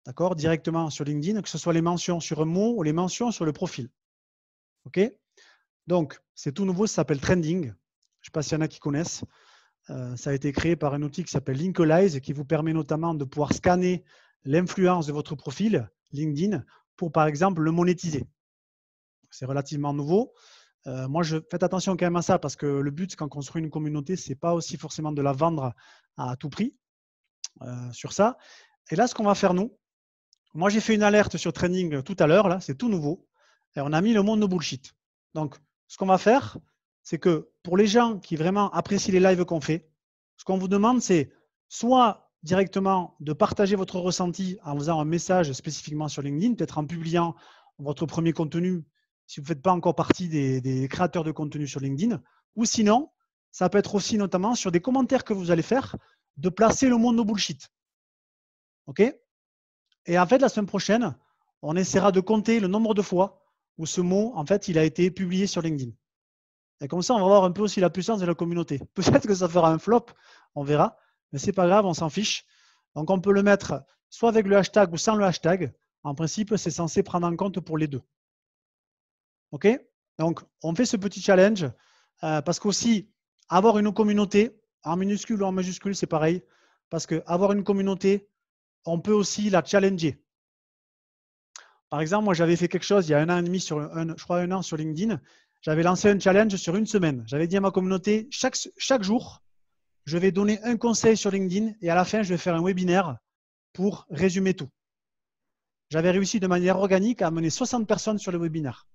d'accord, directement sur LinkedIn, que ce soit les mentions sur un mot ou les mentions sur le profil. OK? Donc, c'est tout nouveau, ça s'appelle Trending. Je ne sais pas s'il y en a qui connaissent. Ça a été créé par un outil qui s'appelle Linkalize et qui vous permet notamment de pouvoir scanner l'influence de votre profil LinkedIn pour, par exemple, le monétiser. C'est relativement nouveau. Faites attention quand même à ça parce que le but, quand on construit une communauté, ce n'est pas aussi forcément de la vendre à tout prix sur ça. Et là, ce qu'on va faire, moi, j'ai fait une alerte sur Trending tout à l'heure, là, c'est tout nouveau. Et on a mis le monde no bullshit. Donc, ce qu'on va faire, c'est que pour les gens qui vraiment apprécient les lives qu'on fait, ce qu'on vous demande, c'est soit directement de partager votre ressenti en faisant un message spécifiquement sur LinkedIn, peut-être en publiant votre premier contenu si vous ne faites pas encore partie des créateurs de contenu sur LinkedIn, ou sinon, ça peut être aussi notamment sur des commentaires que vous allez faire, de placer le mot no bullshit. OK? Et en fait, la semaine prochaine, on essaiera de compter le nombre de fois où ce mot, en fait, il a été publié sur LinkedIn. Et comme ça, on va voir un peu aussi la puissance de la communauté. Peut-être que ça fera un flop, on verra, mais ce n'est pas grave, on s'en fiche. Donc, on peut le mettre soit avec le hashtag ou sans le hashtag. En principe, c'est censé prendre en compte pour les deux. OK? Donc, on fait ce petit challenge. Parce qu'aussi, avoir une communauté, en minuscule ou en majuscule, c'est pareil. Parce qu'avoir une communauté, on peut aussi la challenger. Par exemple, moi, j'avais fait quelque chose il y a 1 an et demi, je crois 1 an sur LinkedIn. J'avais lancé un challenge sur 1 semaine. J'avais dit à ma communauté, chaque jour, je vais donner un conseil sur LinkedIn et à la fin, je vais faire un webinaire pour résumer tout. J'avais réussi de manière organique à amener 60 personnes sur le webinaire.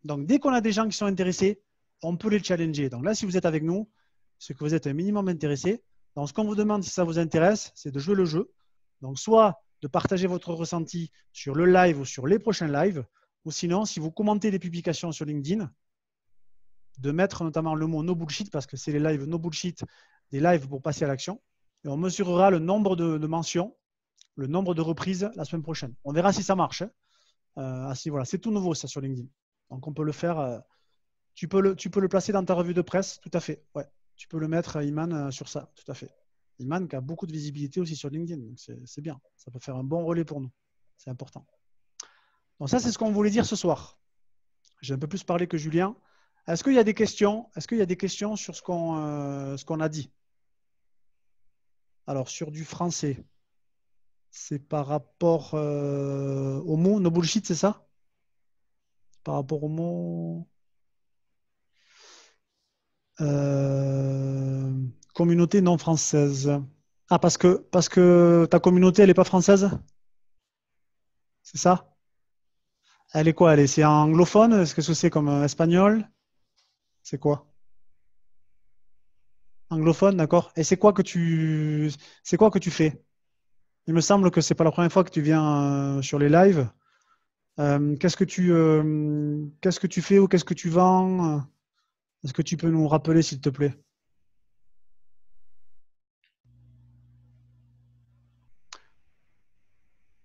Donc, dès qu'on a des gens qui sont intéressés, on peut les challenger. Donc là, si vous êtes avec nous, c'est que vous êtes un minimum intéressé. Donc, ce qu'on vous demande, si ça vous intéresse, c'est de jouer le jeu. Donc, soit de partager votre ressenti sur le live ou sur les prochains lives, ou sinon, si vous commentez des publications sur LinkedIn, de mettre notamment le mot no bullshit, parce que c'est les lives no bullshit, des lives pour passer à l'action. Et on mesurera le nombre de mentions, le nombre de reprises la semaine prochaine. On verra si ça marche. Voilà, c'est tout nouveau, ça, sur LinkedIn. Donc, on peut le faire. Tu peux le placer dans ta revue de presse, tout à fait. Ouais. Tu peux le mettre, Iman, sur ça, tout à fait. Iman qui a beaucoup de visibilité aussi sur LinkedIn, donc c'est bien. Ça peut faire un bon relais pour nous. C'est important. Donc ça, c'est ce qu'on voulait dire ce soir. J'ai un peu plus parlé que Julien. Est-ce qu'il y a des questions? Est-ce qu'il y a des questions sur ce qu'on a dit? Alors, sur du français, c'est par rapport au mot no bullshit, c'est ça? Par rapport au mot communauté non française. Ah, parce que ta communauté, elle n'est pas française? C'est ça? Elle est quoi? C'est anglophone? Est-ce que c'est comme espagnol? C'est quoi? Anglophone, d'accord. Et c'est quoi que tu fais? Il me semble que c'est pas la première fois que tu viens sur les lives. Qu'est-ce que tu fais ou qu'est-ce que tu vends? Est-ce que tu peux nous rappeler, s'il te plaît?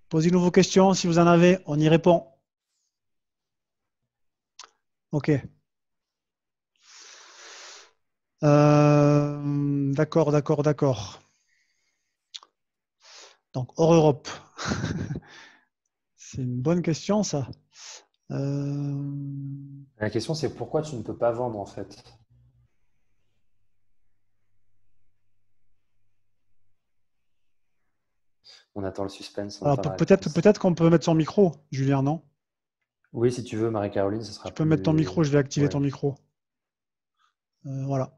Posez-nous vos questions. Si vous en avez, on y répond. OK. D'accord, d'accord, d'accord. Donc, hors Europe. C'est une bonne question, ça. La question, c'est pourquoi tu ne peux pas vendre en fait? On attend le suspense, on Alors, attend la réponse. peut-être qu'on peut mettre son micro, Julien, non? Oui, si tu veux, Marie-Caroline, ce Tu sera peux mettre ton plus. micro, je vais activer Ouais. ton micro. Voilà.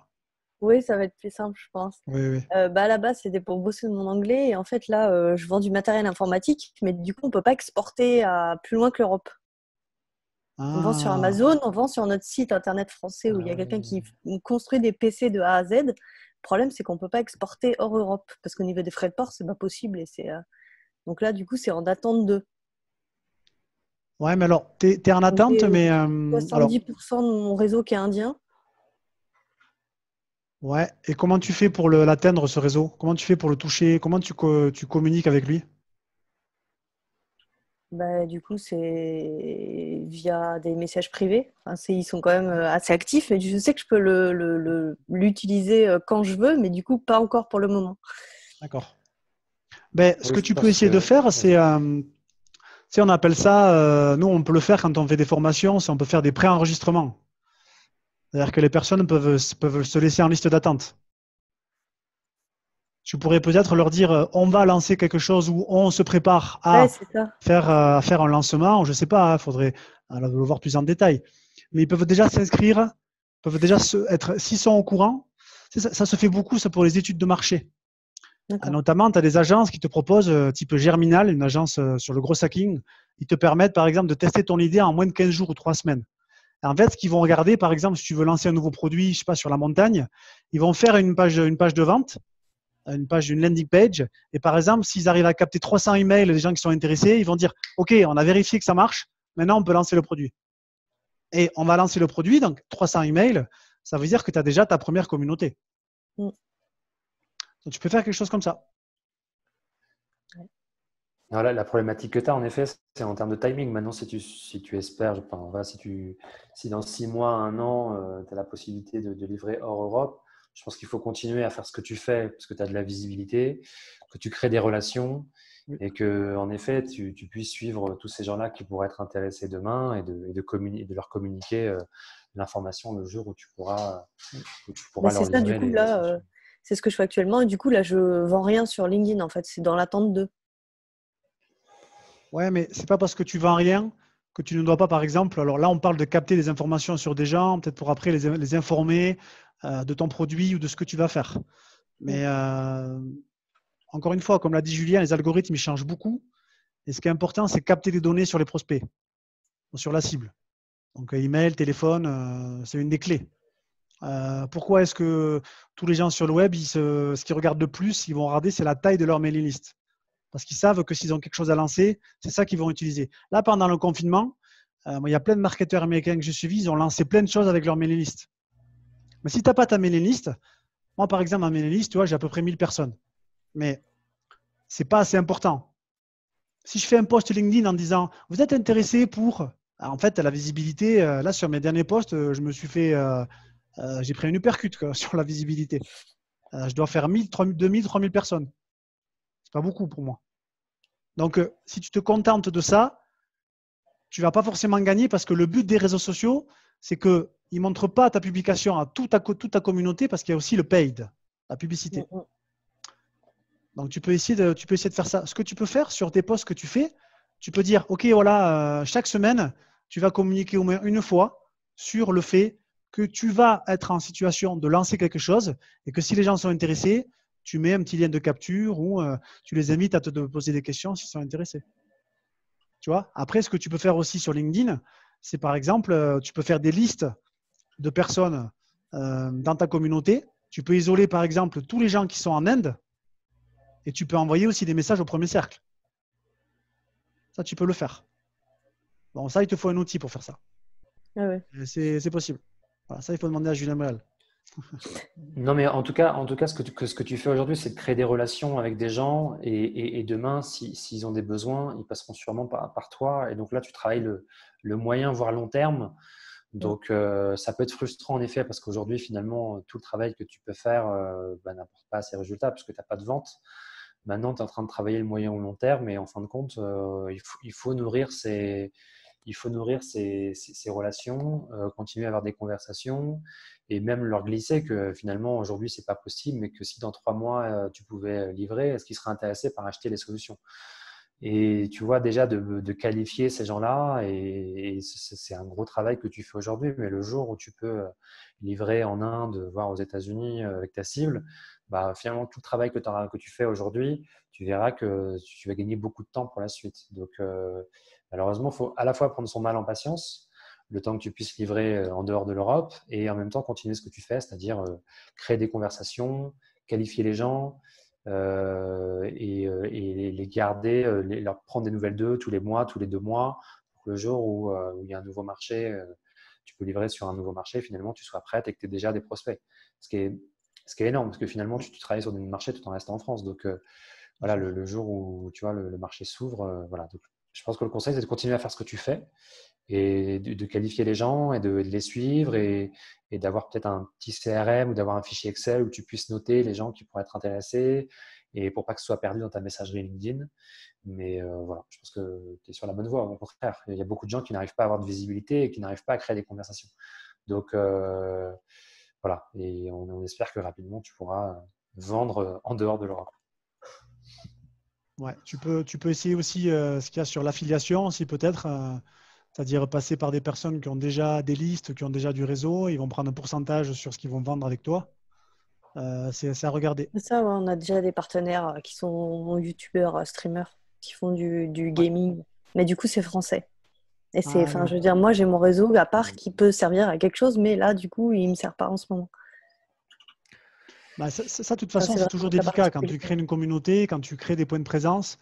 Oui, ça va être plus simple, je pense. Oui, oui. À la base, c'était pour bosser de mon anglais. Et en fait, là, je vends du matériel informatique, mais du coup, on ne peut pas exporter à plus loin que l'Europe. On vend sur Ah, Amazon, on vend sur notre site internet français où il y a quelqu'un qui construit des PC de A à Z. Le problème, c'est qu'on ne peut pas exporter hors Europe parce qu'au niveau des frais de port, c'est pas possible. Donc là, du coup, c'est en attente de. ouais, mais alors, tu es en attente, J'ai mais alors, 70% de mon réseau qui est indien. ouais. Et comment tu fais pour l'atteindre, ce réseau? Comment tu fais pour le toucher? Comment tu communiques avec lui? Du coup, c'est via des messages privés. Enfin, ils sont quand même assez actifs. Et je sais que je peux l'utiliser quand je veux, mais du coup, pas encore pour le moment. D'accord. Ben, ce Oui, que je tu peux pense essayer de que. faire, Vas-y. on appelle ça, nous, on peut le faire quand on fait des formations, c'est on peut faire des pré-enregistrements. C'est-à-dire que les personnes peuvent se laisser en liste d'attente. Tu pourrais peut-être leur dire, on va lancer quelque chose ou on se prépare Ouais, à c'est ça. faire un lancement. Je ne sais pas, il faudrait le voir plus en détail. Mais ils peuvent déjà s'inscrire, peuvent déjà s'ils sont au courant. Ça se fait beaucoup, ça, pour les études de marché. D'accord. Notamment, tu as des agences qui te proposent, type Germinal, une agence sur le gros hacking, ils te permettent, par exemple, de tester ton idée en moins de 15 jours ou 3 semaines. Et en fait, ce qu'ils vont regarder, par exemple, si tu veux lancer un nouveau produit, je sais pas, sur la montagne, ils vont faire une page de vente, une landing page. Et par exemple, s'ils arrivent à capter 300 emails des gens qui sont intéressés, ils vont dire, OK, on a vérifié que ça marche, maintenant on peut lancer le produit. Et on va lancer le produit, donc 300 emails, ça veut dire que tu as déjà ta première communauté. Mm. Donc, tu peux faire quelque chose comme ça. Alors là, la problématique que tu as, en effet, c'est en termes de timing. Maintenant, si tu espères, enfin, voilà, si dans 6 mois, 1 an, tu as la possibilité de livrer hors Europe, je pense qu'il faut continuer à faire ce que tu fais parce que tu as de la visibilité, que tu crées des relations Oui. et que, en effet, tu puisses suivre tous ces gens-là qui pourraient être intéressés demain et de leur communiquer l'information le jour où tu Bah, pourras c'est leur ça, du livrer coup, les là, solutions. c'est ce que je fais actuellement. Et du coup, là, je vends rien sur LinkedIn, en fait. C'est dans l'attente de. Ouais, mais c'est pas parce que tu vends rien que tu ne dois pas, par exemple, alors là, on parle de capter des informations sur des gens, peut-être pour après les informer de ton produit ou de ce que tu vas faire. Mais encore une fois, comme l'a dit Julien, les algorithmes, ils changent beaucoup. Et ce qui est important, c'est capter des données sur les prospects, sur la cible. Donc, email, téléphone, c'est une des clés. Pourquoi est-ce que tous les gens sur le web, ce qu'ils regardent le plus, ils vont regarder, c'est la taille de leur mailing list. Parce qu'ils savent que s'ils ont quelque chose à lancer, c'est ça qu'ils vont utiliser. Là, pendant le confinement, il y a plein de marketeurs américains que j'ai suivis, ils ont lancé plein de choses avec leur mailing list. Mais si tu n'as pas ta mailing list, moi, par exemple, ma mailing list, tu vois, j'ai à peu près 1000 personnes. Mais ce n'est pas assez important. Si je fais un post LinkedIn en disant « Vous êtes intéressé pour… » En fait, la visibilité, là, sur mes derniers posts, je me suis fait… j'ai pris une uppercut quoi, sur la visibilité. Je dois faire 1000, 2000, 3000 personnes. C'est pas beaucoup pour moi. Donc, si tu te contentes de ça, tu ne vas pas forcément gagner parce que le but des réseaux sociaux, c'est qu'ils ne montrent pas ta publication à toute ta communauté parce qu'il y a aussi le paid, la publicité. Donc, tu peux essayer de faire ça. Ce que tu peux faire sur tes posts que tu fais, tu peux dire, OK, voilà, chaque semaine, tu vas communiquer au moins une fois sur le fait que tu vas être en situation de lancer quelque chose et que si les gens sont intéressés, tu mets un petit lien de capture ou tu les invites à te poser des questions s'ils sont intéressés. Tu vois? Après, ce que tu peux faire aussi sur LinkedIn, c'est par exemple, tu peux faire des listes de personnes dans ta communauté. Tu peux isoler par exemple tous les gens qui sont en Inde et tu peux envoyer aussi des messages au premier cercle. Ça, tu peux le faire. Bon, ça, il te faut un outil pour faire ça. Ah ouais. C'est possible. Voilà, ça, il faut demander à Julien Morel. Non, mais en tout cas, ce que tu fais aujourd'hui, c'est de créer des relations avec des gens et demain, s'ils ont des besoins, ils passeront sûrement par toi. Et donc là, tu travailles le moyen, voire long terme. Donc, ça peut être frustrant en effet parce qu'aujourd'hui, finalement, tout le travail que tu peux faire n'apporte pas ces résultats puisque tu n'as pas de vente. Maintenant, tu es en train de travailler le moyen ou long terme et en fin de compte, il faut nourrir ces relations, continuer à avoir des conversations et même leur glisser que finalement aujourd'hui c'est pas possible, mais que si dans 3 mois tu pouvais livrer, est-ce qu'ils seraient intéressés par acheter les solutions? Et tu vois déjà de qualifier ces gens-là et c'est un gros travail que tu fais aujourd'hui, mais le jour où tu peux livrer en Inde, voire aux États-Unis avec ta cible, bah, finalement tout le travail que tu fais aujourd'hui, tu verras que tu vas gagner beaucoup de temps pour la suite. Donc malheureusement, il faut à la fois prendre son mal en patience, le temps que tu puisses livrer en dehors de l'Europe et en même temps continuer ce que tu fais, c'est-à-dire créer des conversations, qualifier les gens et les garder, leur prendre des nouvelles d'eux tous les mois, tous les 2 mois, pour que le jour où il y a un nouveau marché, tu peux livrer sur un nouveau marché, finalement tu sois prête et que tu aies déjà des prospects. Ce qui est énorme, parce que finalement tu travailles sur des marchés tout en restant en France. Donc voilà, le jour où tu vois, le marché s'ouvre, voilà. Donc, je pense que le conseil, c'est de continuer à faire ce que tu fais et de qualifier les gens et de les suivre et d'avoir peut-être un petit CRM ou d'avoir un fichier Excel où tu puisses noter les gens qui pourraient être intéressés et pour pas que ce soit perdu dans ta messagerie LinkedIn. Mais voilà, je pense que tu es sur la bonne voie. Au contraire, il y a beaucoup de gens qui n'arrivent pas à avoir de visibilité et qui n'arrivent pas à créer des conversations. Donc voilà, et on espère que rapidement tu pourras vendre en dehors de l'Europe. Ouais, tu peux essayer aussi ce qu'il y a sur l'affiliation aussi peut-être, c'est-à-dire passer par des personnes qui ont déjà des listes, qui ont déjà du réseau, ils vont prendre un pourcentage sur ce qu'ils vont vendre avec toi. C'est à regarder. C'est ça, ouais, on a déjà des partenaires qui sont youtubeurs, streamers, qui font du Ouais. gaming. Mais du coup, c'est français. Et c'est, Ah, enfin, oui. je veux dire, moi, j'ai mon réseau à part qui peut servir à quelque chose, mais là, du coup, il ne me sert pas en ce moment. Bah, ça, de toute Enfin, façon, c'est c'est vraiment toujours un cas délicat quand tu particulier. crées une communauté, quand tu crées des points de présence,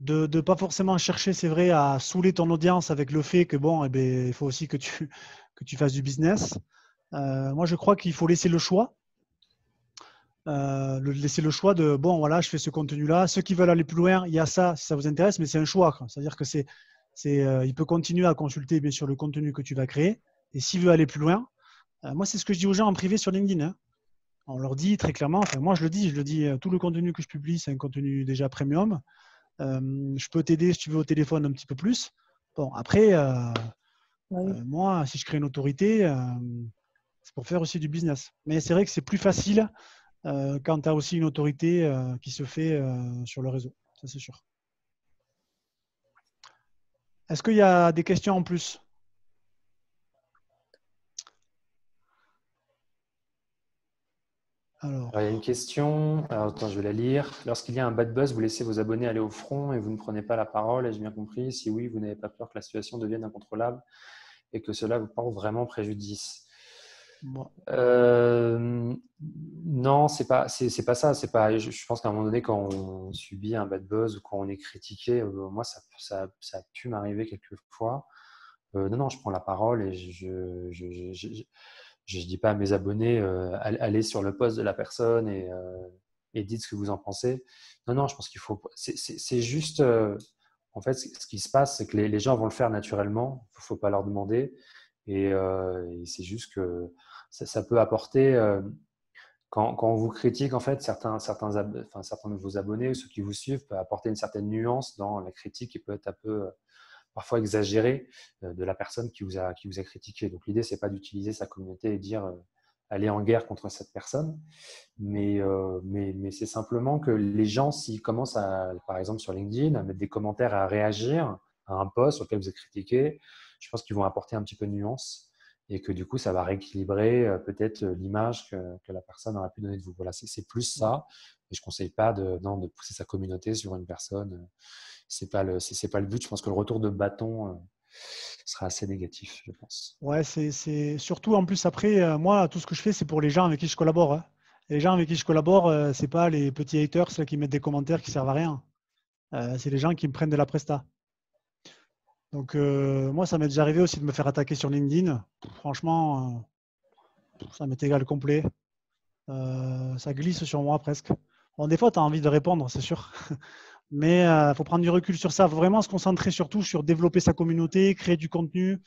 de ne pas forcément chercher, c'est vrai, à saouler ton audience avec le fait que, bon, eh ben, il faut aussi que tu fasses du business. Moi, je crois qu'il faut laisser le choix. Laisser le choix de, bon, voilà, je fais ce contenu-là. Ceux qui veulent aller plus loin, il y a ça, si ça vous intéresse, mais c'est un choix. C'est-à-dire que il peut continuer à consulter, bien sûr, le contenu que tu vas créer. Et s'il veut aller plus loin, moi, c'est ce que je dis aux gens en privé sur LinkedIn, hein. On leur dit très clairement, enfin, moi je le dis, tout le contenu que je publie, c'est un contenu déjà premium. Je peux t'aider si tu veux au téléphone un petit peu plus. Bon, après, moi, si je crée une autorité, c'est pour faire aussi du business. Mais c'est vrai que c'est plus facile quand tu as aussi une autorité qui se fait sur le réseau. Ça, c'est sûr. Est-ce qu'il y a des questions en plus? Alors, Alors, il y a une question. Alors, attends, je vais la lire. Lorsqu'il y a un bad buzz, vous laissez vos abonnés aller au front et vous ne prenez pas la parole. Ai-je bien compris? Si oui, vous n'avez pas peur que la situation devienne incontrôlable et que cela vous porte vraiment préjudice? bon. Non, c'est pas ça. C'est pas. Je pense qu'à un moment donné, quand on subit un bad buzz ou quand on est critiqué, moi, ça a pu m'arriver quelques fois. Non, je prends la parole et je dis pas à mes abonnés allez sur le post de la personne et dites ce que vous en pensez. Non, je pense qu'il faut. C'est juste. En fait, ce qui se passe, c'est que les gens vont le faire naturellement. Il ne faut pas leur demander. Et c'est juste que ça peut apporter. Quand on vous critique, en fait, certains de vos abonnés ou ceux qui vous suivent peuvent apporter une certaine nuance dans la critique qui peut être un peu parfois exagérée de la personne qui vous a critiqué. Donc l'idée, c'est pas d'utiliser sa communauté et dire aller en guerre contre cette personne, mais c'est simplement que les gens, s'ils commencent par exemple sur LinkedIn, à mettre des commentaires, à réagir à un post sur lequel vous êtes critiqué, je pense qu'ils vont apporter un petit peu de nuance et que du coup, ça va rééquilibrer peut-être l'image que la personne aurait pu donner de vous. Voilà, c'est plus ça. Et je ne conseille pas de pousser sa communauté sur une personne. C'est pas le but. Je pense que le retour de bâton sera assez négatif, je pense. Ouais, c'est surtout en plus après, moi, tout ce que je fais, c'est pour les gens avec qui je collabore. Hein. Et les gens avec qui je collabore, c'est pas les petits haters là, qui mettent des commentaires qui servent à rien. C'est les gens qui me prennent de la presta. Donc, moi, ça m'est déjà arrivé aussi de me faire attaquer sur LinkedIn. Franchement, ça m'est égal complet. Ça glisse sur moi presque. Bon, des fois, tu as envie de répondre, c'est sûr. Mais il faut prendre du recul sur ça. Il faut vraiment se concentrer surtout sur développer sa communauté, créer du contenu.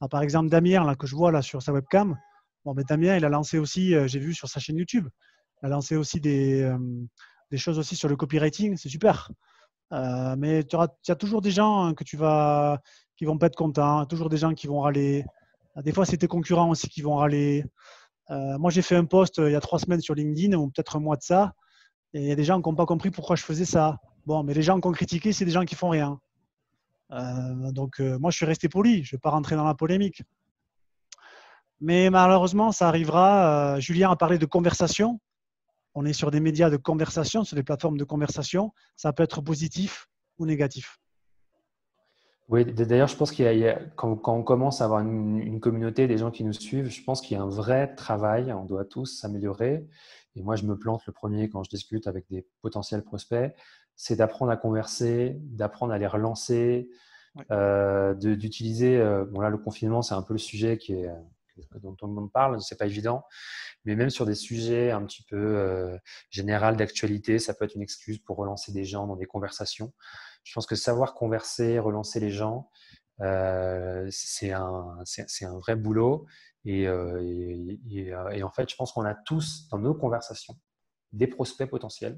Ah, par exemple, Damien, là, que je vois là, sur sa webcam. Bon, mais Damien, il a lancé aussi, j'ai vu sur sa chaîne YouTube, il a lancé aussi des choses aussi sur le copywriting. C'est super. Mais tu as toujours des gens qui vont pas être contents, toujours des gens qui vont râler. Des fois, c'est tes concurrents aussi qui vont râler. Moi, j'ai fait un post il y a 3 semaines sur LinkedIn, ou peut-être un mois de ça, et il y a des gens qui n'ont pas compris pourquoi je faisais ça. Bon, mais les gens qui ont critiqué, c'est des gens qui font rien. Donc, moi, je suis resté poli. Je ne vais pas rentrer dans la polémique. Mais malheureusement, ça arrivera. Julien a parlé de conversation. On est sur des médias de conversation, sur des plateformes de conversation. Ça peut être positif ou négatif. Oui, d'ailleurs, je pense quand on commence à avoir une communauté, des gens qui nous suivent, je pense qu'il y a un vrai travail. On doit tous s'améliorer. Et moi, je me plante le premier quand je discute avec des potentiels prospects. C'est d'apprendre à converser, d'apprendre à les relancer, d'utiliser. Bon, là, le confinement, c'est un peu le sujet dont tout le monde parle. C'est pas évident. Mais même sur des sujets un petit peu général d'actualité, ça peut être une excuse pour relancer des gens dans des conversations. Je pense que savoir converser, relancer les gens, c'est un vrai boulot. Et en fait, je pense qu'on a tous dans nos conversations des prospects potentiels.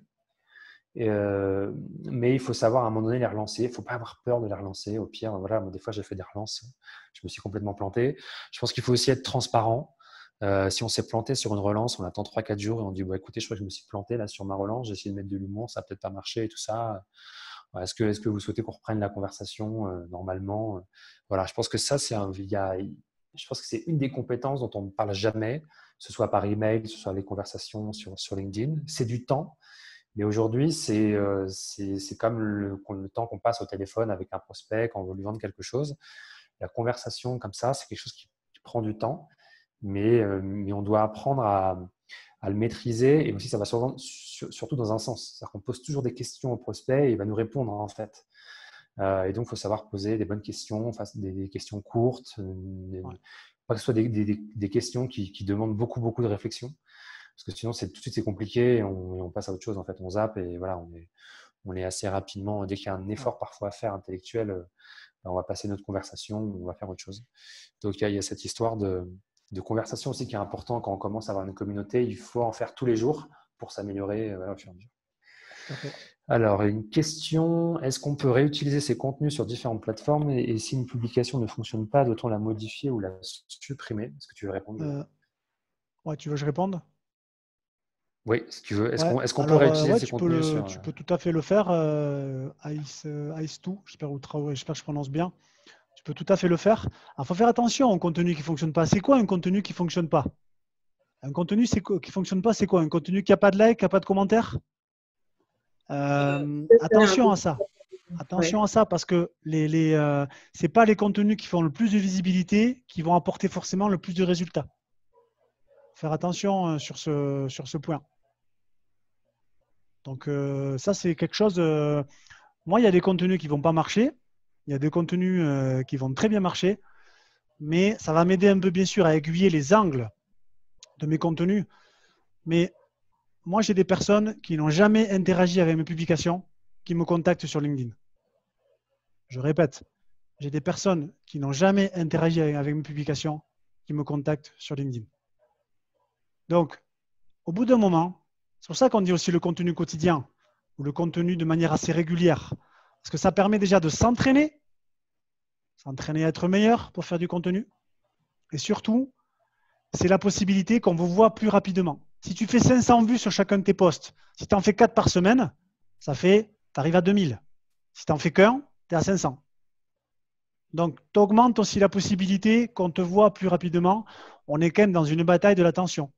Mais il faut savoir à un moment donné les relancer. Il ne faut pas avoir peur de les relancer. Au pire, voilà, moi, des fois, j'ai fait des relances. Je me suis complètement planté. Je pense qu'il faut aussi être transparent. Si on s'est planté sur une relance, on attend 3-4 jours et on dit écoutez, je crois que je me suis planté là sur ma relance, j'ai essayé de mettre de l'humour, ça n'a peut-être pas marché et tout ça. Est-ce que vous souhaitez qu'on reprenne la conversation normalement? Voilà, je pense que ça, je pense que c'est une des compétences dont on ne parle jamais, que ce soit par email, que ce soit les conversations sur LinkedIn. C'est du temps, mais aujourd'hui, c'est comme le temps qu'on passe au téléphone avec un prospect quand on veut lui vendre quelque chose. La conversation comme ça, c'est quelque chose qui prend du temps. Mais on doit apprendre à le maîtriser. Et aussi, ça va surtout dans un sens. C'est-à-dire qu'on pose toujours des questions au prospect et il va nous répondre en fait. Et donc, il faut savoir poser des bonnes questions, des questions courtes, pas que ce soit des questions qui demandent beaucoup, beaucoup de réflexion. Parce que sinon, tout de suite, c'est compliqué et on passe à autre chose. En fait, on zappe et voilà, on est assez rapidement. Dès qu'il y a un effort parfois à faire intellectuel, on va passer notre conversation, on va faire autre chose. Donc, il y a cette histoire de conversation aussi qui est important quand on commence à avoir une communauté. Il faut en faire tous les jours pour s'améliorer au fur et à mesure. Alors, une question, est-ce qu'on peut réutiliser ces contenus sur différentes plateformes et si une publication ne fonctionne pas, doit-on la modifier ou la supprimer? Est-ce que tu veux répondre, Julien? Ouais, tu veux que je réponde? Oui, si tu veux. Est-ce Ouais, qu'on peut alors réutiliser ouais, ces contenus sur… tu peux tout à fait le faire, Ice2, j'espère que je prononce bien. Tu peux tout à fait le faire. Il faut faire attention au contenu qui ne fonctionne pas. C'est quoi un contenu qui ne fonctionne pas? Un contenu qui ne fonctionne pas, c'est quoi? Un contenu qui n'a pas de like, qui n'a pas de commentaire? Attention à ça. Ouais. Attention à ça parce que c'est pas les contenus qui font le plus de visibilité qui vont apporter forcément le plus de résultats. Faire attention sur ce point. Donc ça, c'est quelque chose… moi, il y a des contenus qui ne vont pas marcher. Il y a des contenus qui vont très bien marcher. Mais ça va m'aider un peu, bien sûr, à aiguiller les angles de mes contenus. Mais moi, j'ai des personnes qui n'ont jamais interagi avec mes publications, qui me contactent sur LinkedIn. Je répète, j'ai des personnes qui n'ont jamais interagi avec mes publications, qui me contactent sur LinkedIn. Donc, au bout d'un moment, c'est pour ça qu'on dit aussi le contenu quotidien ou le contenu de manière assez régulière. Parce que ça permet déjà de s'entraîner à être meilleur pour faire du contenu. Et surtout, c'est la possibilité qu'on vous voit plus rapidement. Si tu fais 500 vues sur chacun de tes posts, si tu en fais 4 par semaine, tu arrives à 2000. Si tu n'en fais qu'un, tu es à 500. Donc, tu augmentes aussi la possibilité qu'on te voit plus rapidement. On est quand même dans une bataille de l'attention.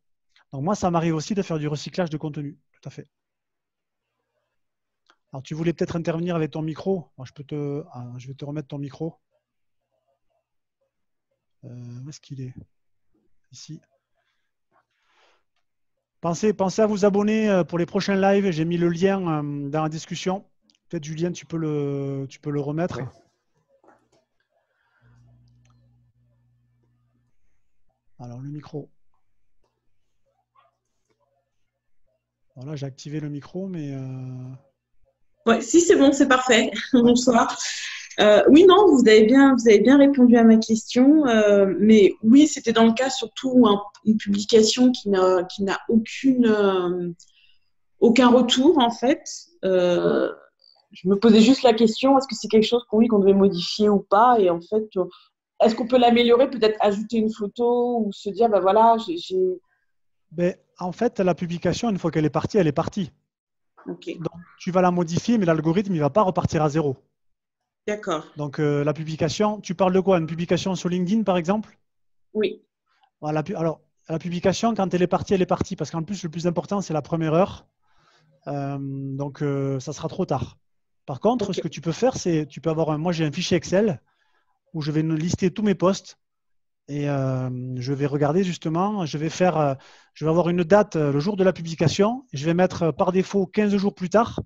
Donc, moi, ça m'arrive aussi de faire du recyclage de contenu. Tout à fait. Alors, tu voulais peut-être intervenir avec ton micro. Moi, je vais te remettre ton micro. Où est-ce qu'il est? Ici. Pensez à vous abonner pour les prochains lives. J'ai mis le lien dans la discussion. Peut-être, Julien, tu peux le remettre. Oui. Alors, le micro. Voilà, j'ai activé le micro, mais… Ouais, si c'est bon, c'est parfait. Bonsoir. Oui, non, vous avez bien répondu à ma question. Mais oui, c'était dans le cas surtout une publication qui n'a aucun retour en fait. Je me posais juste la question, est-ce que c'est quelque chose qu'on devait modifier ou pas? Et en fait, est-ce qu'on peut l'améliorer, peut-être ajouter une photo ou se dire, ben voilà, Ben, en fait, la publication, une fois qu'elle est partie, elle est partie. Ok. Donc, tu vas la modifier, mais l'algorithme, il ne va pas repartir à zéro. D'accord. Donc, la publication, tu parles de quoi? Une publication sur LinkedIn, par exemple? Oui. Voilà, alors, la publication, quand elle est partie. Parce qu'en plus, le plus important, c'est la première heure. Donc, ça sera trop tard. Par contre, Okay. ce que tu peux faire, c'est, moi, j'ai un fichier Excel où je vais lister tous mes posts et je vais regarder justement, je vais avoir une date le jour de la publication et je vais mettre par défaut 15 jours plus tard.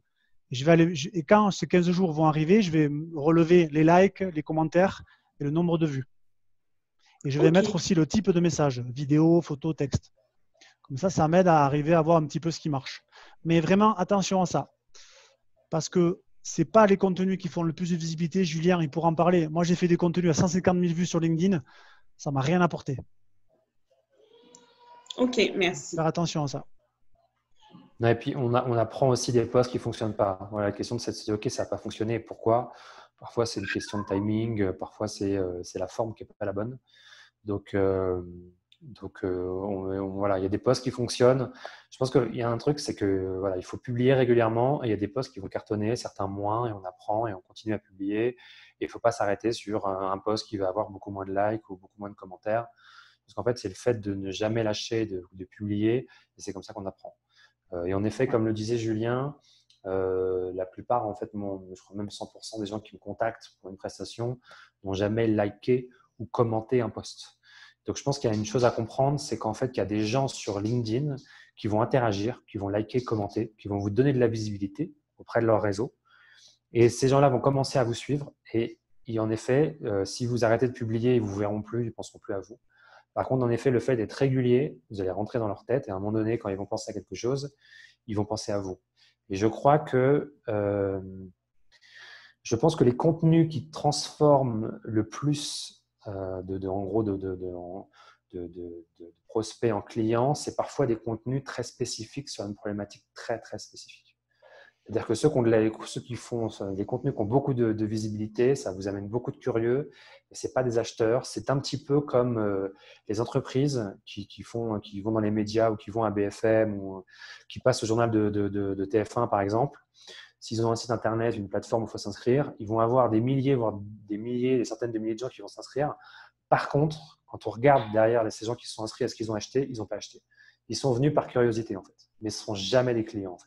Et quand ces 15 jours vont arriver, je vais relever les likes, les commentaires et le nombre de vues. Et je vais mettre aussi le type de message, vidéo, photo, texte. Comme ça m'aide à arriver à voir un petit peu ce qui marche. Mais vraiment, attention à ça. Parce que ce n'est pas les contenus qui font le plus de visibilité. Julien, il pourra en parler. Moi, j'ai fait des contenus à 150 000 vues sur LinkedIn. Ça ne m'a rien apporté. Ok, merci. Faire attention à ça. Et puis, on apprend aussi des posts qui ne fonctionnent pas. Voilà, la question de se dire, OK, ça n'a pas fonctionné. Pourquoi? Parfois, c'est une question de timing. Parfois, c'est la forme qui n'est pas la bonne. Donc, voilà, il y a des posts qui fonctionnent. Je pense qu'il y a un truc, c'est que voilà, il faut publier régulièrement et il y a des posts qui vont cartonner, certains moins, et on apprend et on continue à publier. Et il ne faut pas s'arrêter sur un post qui va avoir beaucoup moins de likes ou beaucoup moins de commentaires. Parce qu'en fait, c'est le fait de ne jamais lâcher, de publier, et c'est comme ça qu'on apprend. Et en effet, comme le disait Julien, la plupart, en fait, je crois même 100% des gens qui me contactent pour une prestation n'ont jamais liké ou commenté un post. Donc, je pense qu'il y a une chose à comprendre, c'est qu'en fait, il y a des gens sur LinkedIn qui vont interagir, qui vont liker, commenter, qui vont vous donner de la visibilité auprès de leur réseau. Et ces gens-là vont commencer à vous suivre. Et en effet, si vous arrêtez de publier, ils ne vous verront plus, ils ne penseront plus à vous. Par contre, en effet, le fait d'être régulier, vous allez rentrer dans leur tête et à un moment donné, quand ils vont penser à quelque chose, ils vont penser à vous. Et je crois que je pense que les contenus qui transforment le plus de prospects en clients, c'est parfois des contenus très spécifiques sur une problématique très, très spécifique. C'est-à-dire que ceux qui font des contenus qui ont beaucoup de visibilité, ça vous amène beaucoup de curieux. Ce n'est pas des acheteurs. C'est un petit peu comme les entreprises qui vont dans les médias ou qui vont à BFM ou qui passent au journal de TF1, par exemple. S'ils ont un site internet, une plateforme où il faut s'inscrire, ils vont avoir des milliers, voire des centaines de milliers de gens qui vont s'inscrire. Par contre, quand on regarde derrière ces gens qui se sont inscrits à ce qu'ils ont acheté, ils n'ont pas acheté. Ils sont venus par curiosité, en fait, mais ce ne sont jamais des clients, en fait.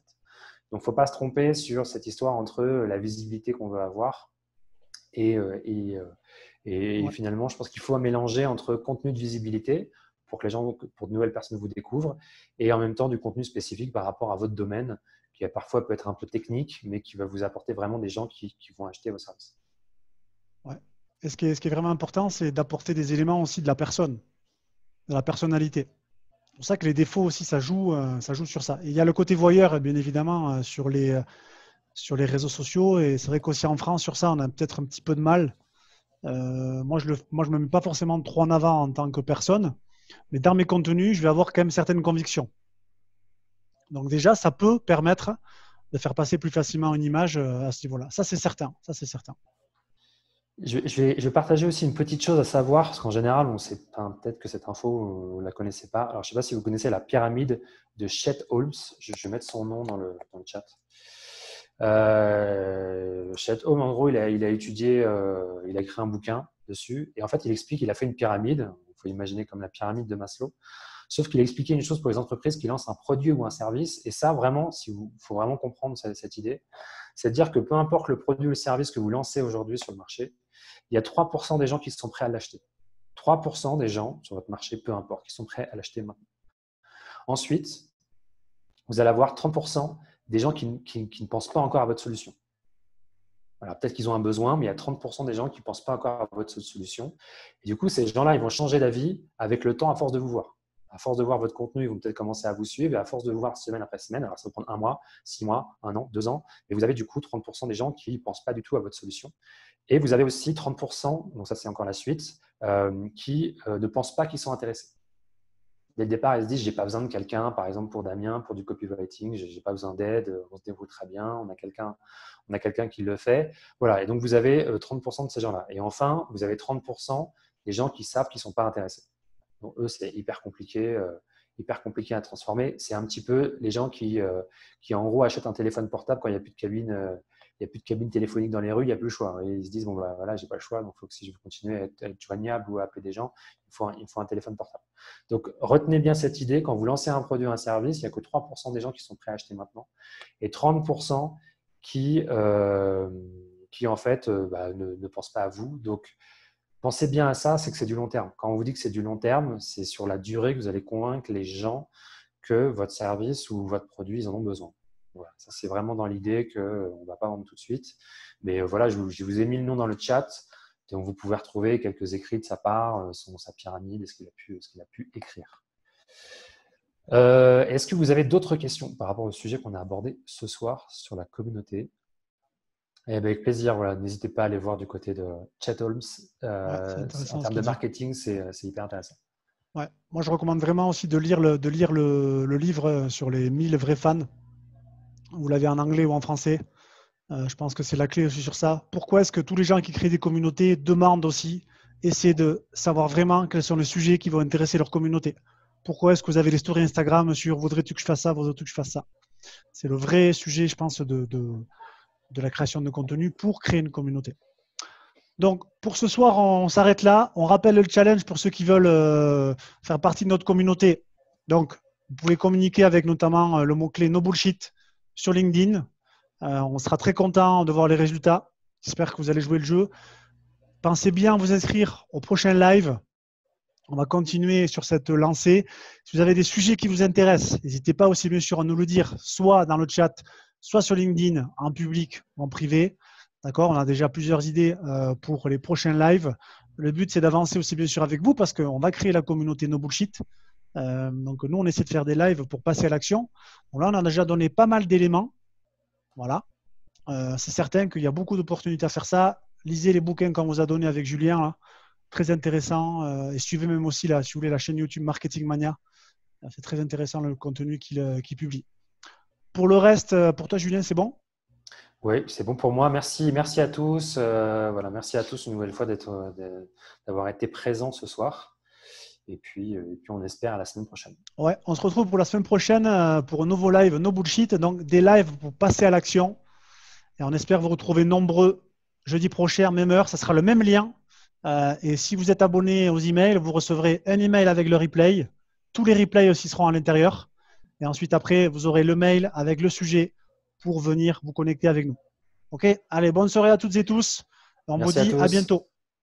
Donc, il ne faut pas se tromper sur cette histoire entre la visibilité qu'on veut avoir et finalement, je pense qu'il faut mélanger entre contenu de visibilité pour que pour de nouvelles personnes vous découvrent et en même temps du contenu spécifique par rapport à votre domaine qui parfois peut être un peu technique, mais qui va vous apporter vraiment des gens qui vont acheter vos services. Ouais. Et ce qui est vraiment important, c'est d'apporter des éléments aussi de la personne, de la personnalité. C'est pour ça que les défauts aussi, ça joue sur ça. Et il y a le côté voyeur, bien évidemment, sur les réseaux sociaux. Et c'est vrai qu'aussi en France, sur ça, on a peut-être un petit peu de mal. Moi, je me mets pas forcément trop en avant en tant que personne. Mais dans mes contenus, je vais avoir quand même certaines convictions. Donc déjà, ça peut permettre de faire passer plus facilement une image à ce niveau-là. Ça, c'est certain. Ça, c'est certain. Je vais partager aussi une petite chose à savoir, parce qu'en général, on sait peut-être que cette info, vous ne la connaissez pas. Alors, je ne sais pas si vous connaissez la pyramide de Chet Holmes. Je vais mettre son nom dans le chat. Chet Holmes, en gros, il a étudié, il a écrit un bouquin dessus. Et en fait, il explique qu'il a fait une pyramide. Il faut imaginer comme la pyramide de Maslow. Sauf qu'il a expliqué une chose pour les entreprises qui lancent un produit ou un service. Et ça, vraiment, il faut vraiment comprendre cette idée. C'est-à-dire que peu importe le produit ou le service que vous lancez aujourd'hui sur le marché, il y a 3% des gens qui sont prêts à l'acheter. 3% des gens sur votre marché, peu importe, qui sont prêts à l'acheter maintenant. Ensuite, vous allez avoir 30% des gens qui ne pensent pas encore à votre solution. Voilà, peut-être qu'ils ont un besoin, mais il y a 30% des gens qui ne pensent pas encore à votre solution. Et du coup, ces gens-là, ils vont changer d'avis avec le temps à force de vous voir. À force de voir votre contenu, ils vont peut-être commencer à vous suivre et à force de vous voir semaine après semaine, alors ça va prendre 1 mois, 6 mois, 1 an, 2 ans, et vous avez du coup 30% des gens qui ne pensent pas du tout à votre solution. Et vous avez aussi 30%, donc ça c'est encore la suite, qui ne pensent pas qu'ils sont intéressés. Dès le départ, ils se disent, je n'ai pas besoin de quelqu'un, par exemple pour Damien, pour du copywriting, je n'ai pas besoin d'aide, on se débrouille très bien, on a quelqu'un qui le fait. Voilà, et donc vous avez 30% de ces gens-là. Et enfin, vous avez 30% des gens qui savent qu'ils ne sont pas intéressés. Donc, eux, c'est hyper compliqué à transformer. C'est un petit peu les gens qui en gros, achètent un téléphone portable quand il n'y a plus de cabine téléphonique dans les rues, il n'y a plus le choix. Et ils se disent, bon, bah, voilà, je n'ai pas le choix, donc il faut que si je veux continuer à être joignable ou à appeler des gens, il faut un téléphone portable. Donc, retenez bien cette idée. Quand vous lancez un produit ou un service, il n'y a que 3% des gens qui sont prêts à acheter maintenant et 30% qui en fait, ne pensent pas à vous. Donc, pensez bien à ça, c'est que c'est du long terme. Quand on vous dit que c'est du long terme, c'est sur la durée que vous allez convaincre les gens que votre service ou votre produit, ils en ont besoin. Voilà, ça c'est vraiment dans l'idée qu'on ne va pas vendre tout de suite. Mais voilà, je vous ai mis le nom dans le chat. Donc vous pouvez retrouver quelques écrits de sa part, sa pyramide et ce qu'il a pu écrire. Est-ce que vous avez d'autres questions par rapport au sujet qu'on a abordé ce soir sur la communauté ? Eh bien, avec plaisir, voilà. N'hésitez pas à aller voir du côté de Chet Holmes. En termes de marketing, c'est hyper intéressant. Ouais. Moi, je recommande vraiment aussi de lire le livre sur les 1000 vrais fans. Vous l'avez en anglais ou en français. Je pense que c'est la clé aussi sur ça. Pourquoi est-ce que tous les gens qui créent des communautés demandent aussi, essaient de savoir vraiment quels sont les sujets qui vont intéresser leur communauté? Pourquoi est-ce que vous avez les stories Instagram sur voudrais-tu que je fasse ça, voudrais-tu que je fasse ça? C'est le vrai sujet, je pense, de la création de contenu pour créer une communauté. Donc, pour ce soir, on s'arrête là. On rappelle le challenge pour ceux qui veulent faire partie de notre communauté. Donc, vous pouvez communiquer avec notamment le mot-clé No Bullshit sur LinkedIn. On sera très content de voir les résultats. J'espère que vous allez jouer le jeu. Pensez bien à vous inscrire au prochain live. On va continuer sur cette lancée. Si vous avez des sujets qui vous intéressent, n'hésitez pas aussi bien sûr à nous le dire, soit dans le chat, soit sur LinkedIn, en public ou en privé. D'accord, on a déjà plusieurs idées pour les prochains lives. Le but, c'est d'avancer aussi bien sûr avec vous parce qu'on va créer la communauté No Bullshit. Donc, nous, on essaie de faire des lives pour passer à l'action. Bon, là, on a déjà donné pas mal d'éléments. Voilà. C'est certain qu'il y a beaucoup d'opportunités à faire ça. Lisez les bouquins qu'on vous a donnés avec Julien. Là. Très intéressant. Et suivez même aussi, là, si vous voulez, la chaîne YouTube Marketing Mania. C'est très intéressant le contenu qu'il publie. Pour le reste, pour toi, Julien, c'est bon ? Oui, c'est bon pour moi. Merci à tous. Voilà, merci à tous une nouvelle fois d'avoir été présents ce soir. Et puis, on espère à la semaine prochaine. Ouais, on se retrouve pour la semaine prochaine pour un nouveau live, no bullshit. Donc, des lives pour passer à l'action. Et on espère vous retrouver nombreux jeudi prochain, même heure. Ça sera le même lien. Et si vous êtes abonné aux emails, vous recevrez un email avec le replay. Tous les replays aussi seront à l'intérieur. Et ensuite, après, vous aurez le mail avec le sujet pour venir vous connecter avec nous. OK? Allez, bonne soirée à toutes et tous. On vous Merci à dit à tous. bientôt.